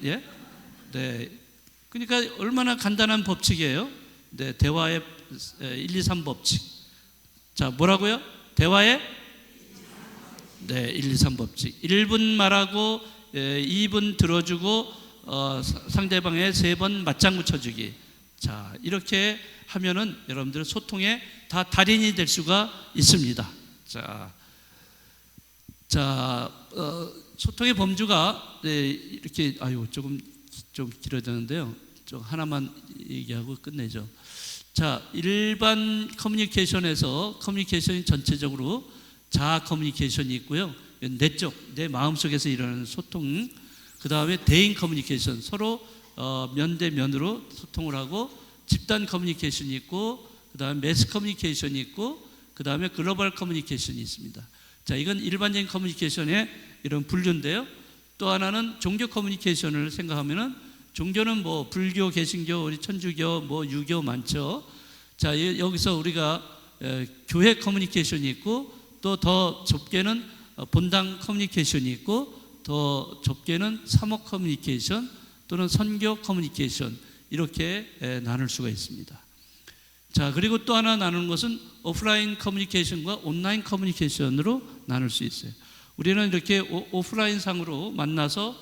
그러니까 얼마나 간단한 법칙이에요. 대화의 1, 2, 3 법칙. 자, 뭐라고요? 대화의 1, 2, 3 법칙. 1분 말하고 2분 들어주고 상대방의 3번 맞장구 쳐주기. 자, 이렇게 하면은 여러분들 소통에 다 달인이 될 수가 있습니다. 소통의 범주가 이렇게 조금 좀 길어졌는데요. 좀 하나만 얘기하고 끝내죠. 자, 일반 커뮤니케이션에서 커뮤니케이션이 전체적으로 자아 커뮤니케이션이 있고요. 내적, 내 마음속에서 일어나는 소통. 그 다음에 대인 커뮤니케이션, 서로 면대면으로 소통을 하고 집단 커뮤니케이션이 있고 그 다음에 매스 커뮤니케이션이 있고 그 다음에 글로벌 커뮤니케이션이 있습니다. 자, 이건 일반적인 커뮤니케이션의 이런 분류인데요. 또 하나는 종교 커뮤니케이션을 생각하면은 종교는 뭐 불교, 개신교, 우리 천주교, 뭐 유교 많죠. 자, 여기서 우리가 교회 커뮤니케이션이 있고 또 더 좁게는 본당 커뮤니케이션이 있고 더 좁게는 사목 커뮤니케이션 또는 선교 커뮤니케이션 이렇게 나눌 수가 있습니다. 자, 그리고 또 하나 나누는 것은 오프라인 커뮤니케이션과 온라인 커뮤니케이션으로 나눌 수 있어요. 우리는 이렇게 오프라인 상으로 만나서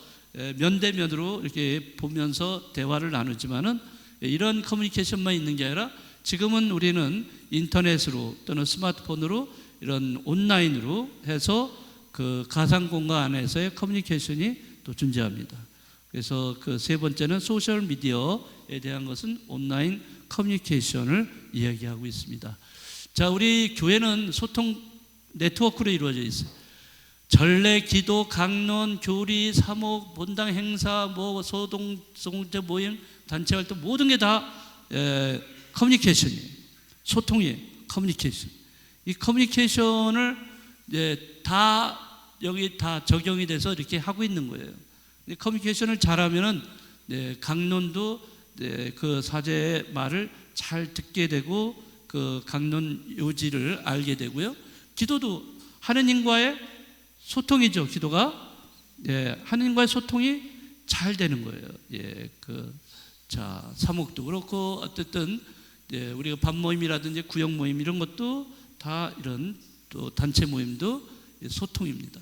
면대면으로 이렇게 보면서 대화를 나누지만은 이런 커뮤니케이션만 있는 게 아니라 지금은 우리는 인터넷으로 또는 스마트폰으로 이런 온라인으로 해서 그 가상 공간 안에서의 커뮤니케이션이 또 존재합니다. 그래서 그 세 번째는 소셜 미디어에 대한 것은 온라인 커뮤니케이션을 이야기하고 있습니다. 자, 우리 교회는 소통 네트워크로 이루어져 있어요. 전례, 기도, 강론, 교리, 사목, 본당 행사, 뭐 소동제 모임, 단체 활동 모든 게 다 커뮤니케이션이에요. 소통이에요. 커뮤니케이션. 이 커뮤니케이션을 다 여기 다 적용이 돼서 이렇게 하고 있는 거예요. 커뮤니케이션을 잘하면은 강론도 그 사제의 말을 잘 듣게 되고 그 강론 요지를 알게 되고요. 기도도 하느님과의 소통이죠. 기도가 하느님과의 소통이 잘 되는 거예요. 사목도 그렇고 어쨌든 우리가 밥 모임이라든지 구역 모임 이런 것도 다 이런 또 단체 모임도 소통입니다.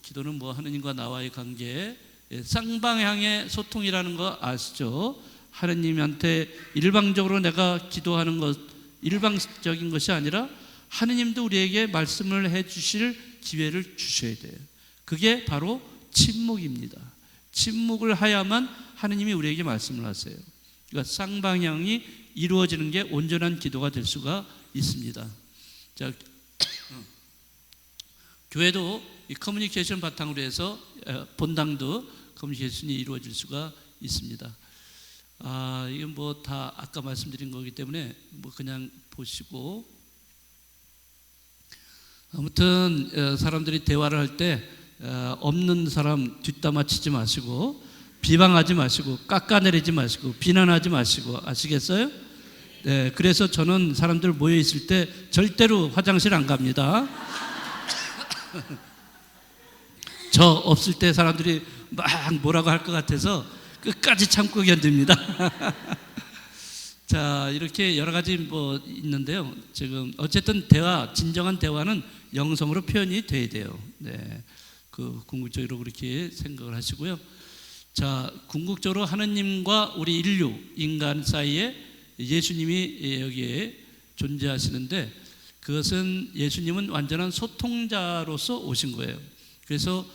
기도는 뭐 하느님과 나와의 관계, 쌍방향의 소통이라는 거 아시죠? 하느님한테 일방적으로 내가 기도하는 것, 일방적인 것이 아니라 하느님도 우리에게 말씀을 해주실 기회를 주셔야 돼요. 그게 바로 침묵입니다. 침묵을 하야만 하느님이 우리에게 말씀을 하세요. 그러니까 쌍방향이 이루어지는 게 온전한 기도가 될 수가 있습니다. 자, 교회도 이 커뮤니케이션 바탕으로 해서 본당도 커뮤니케이션이 이루어질 수가 있습니다. 이건 뭐 다 아까 말씀드린 거기 때문에 뭐 그냥 보시고, 아무튼 사람들이 대화를 할 때 없는 사람 뒷담화 치지 마시고, 비방하지 마시고, 깎아내리지 마시고, 비난하지 마시고, 아시겠어요? 네, 그래서 저는 사람들 모여 있을 때 절대로 화장실 안 갑니다. 저 없을 때 사람들이 막 뭐라고 할 것 같아서 끝까지 참고 견딥니다. 자, 이렇게 여러 가지 뭐 있는데요. 지금 어쨌든 진정한 대화는 영성으로 표현이 돼야 돼요. 그 궁극적으로 그렇게 생각을 하시고요. 자, 궁극적으로 하느님과 우리 인간 사이에 예수님이 여기에 존재하시는데, 그것은 예수님은 완전한 소통자로서 오신 거예요. 그래서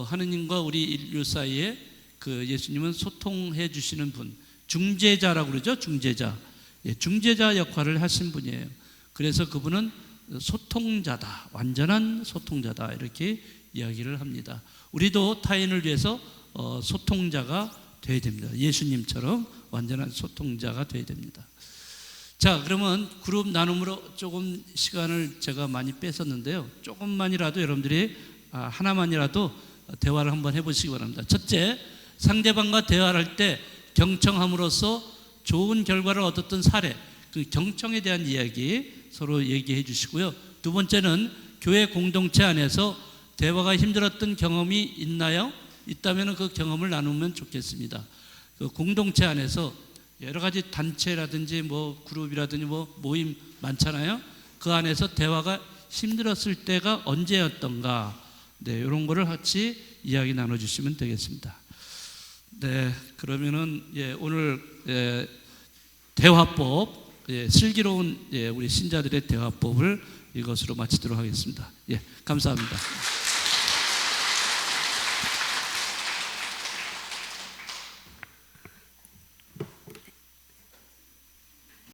하느님과 우리 인류 사이에 그 예수님은 소통해 주시는 분, 중재자라고 그러죠. 중재자 역할을 하신 분이에요. 그래서 그분은 소통자다, 완전한 소통자다, 이렇게 이야기를 합니다. 우리도 타인을 위해서 소통자가 되어야 됩니다. 예수님처럼 완전한 소통자가 되어야 됩니다. 자, 그러면 그룹 나눔으로 조금 시간을 제가 많이 뺐었는데요. 조금만이라도 여러분들이 하나만이라도 대화를 한번 해보시기 바랍니다. 첫째, 상대방과 대화를 할 때 경청함으로써 좋은 결과를 얻었던 사례, 그 경청에 대한 이야기 서로 얘기해 주시고요. 두 번째는 교회 공동체 안에서 대화가 힘들었던 경험이 있나요? 있다면 그 경험을 나누면 좋겠습니다. 그 공동체 안에서 여러 가지 단체라든지 뭐 그룹이라든지 뭐 모임 많잖아요. 그 안에서 대화가 힘들었을 때가 언제였던가, 이런 거를 같이 이야기 나눠주시면 되겠습니다. 그러면은 오늘 대화법, 슬기로운 우리 신자들의 대화법을 이것으로 마치도록 하겠습니다. 감사합니다.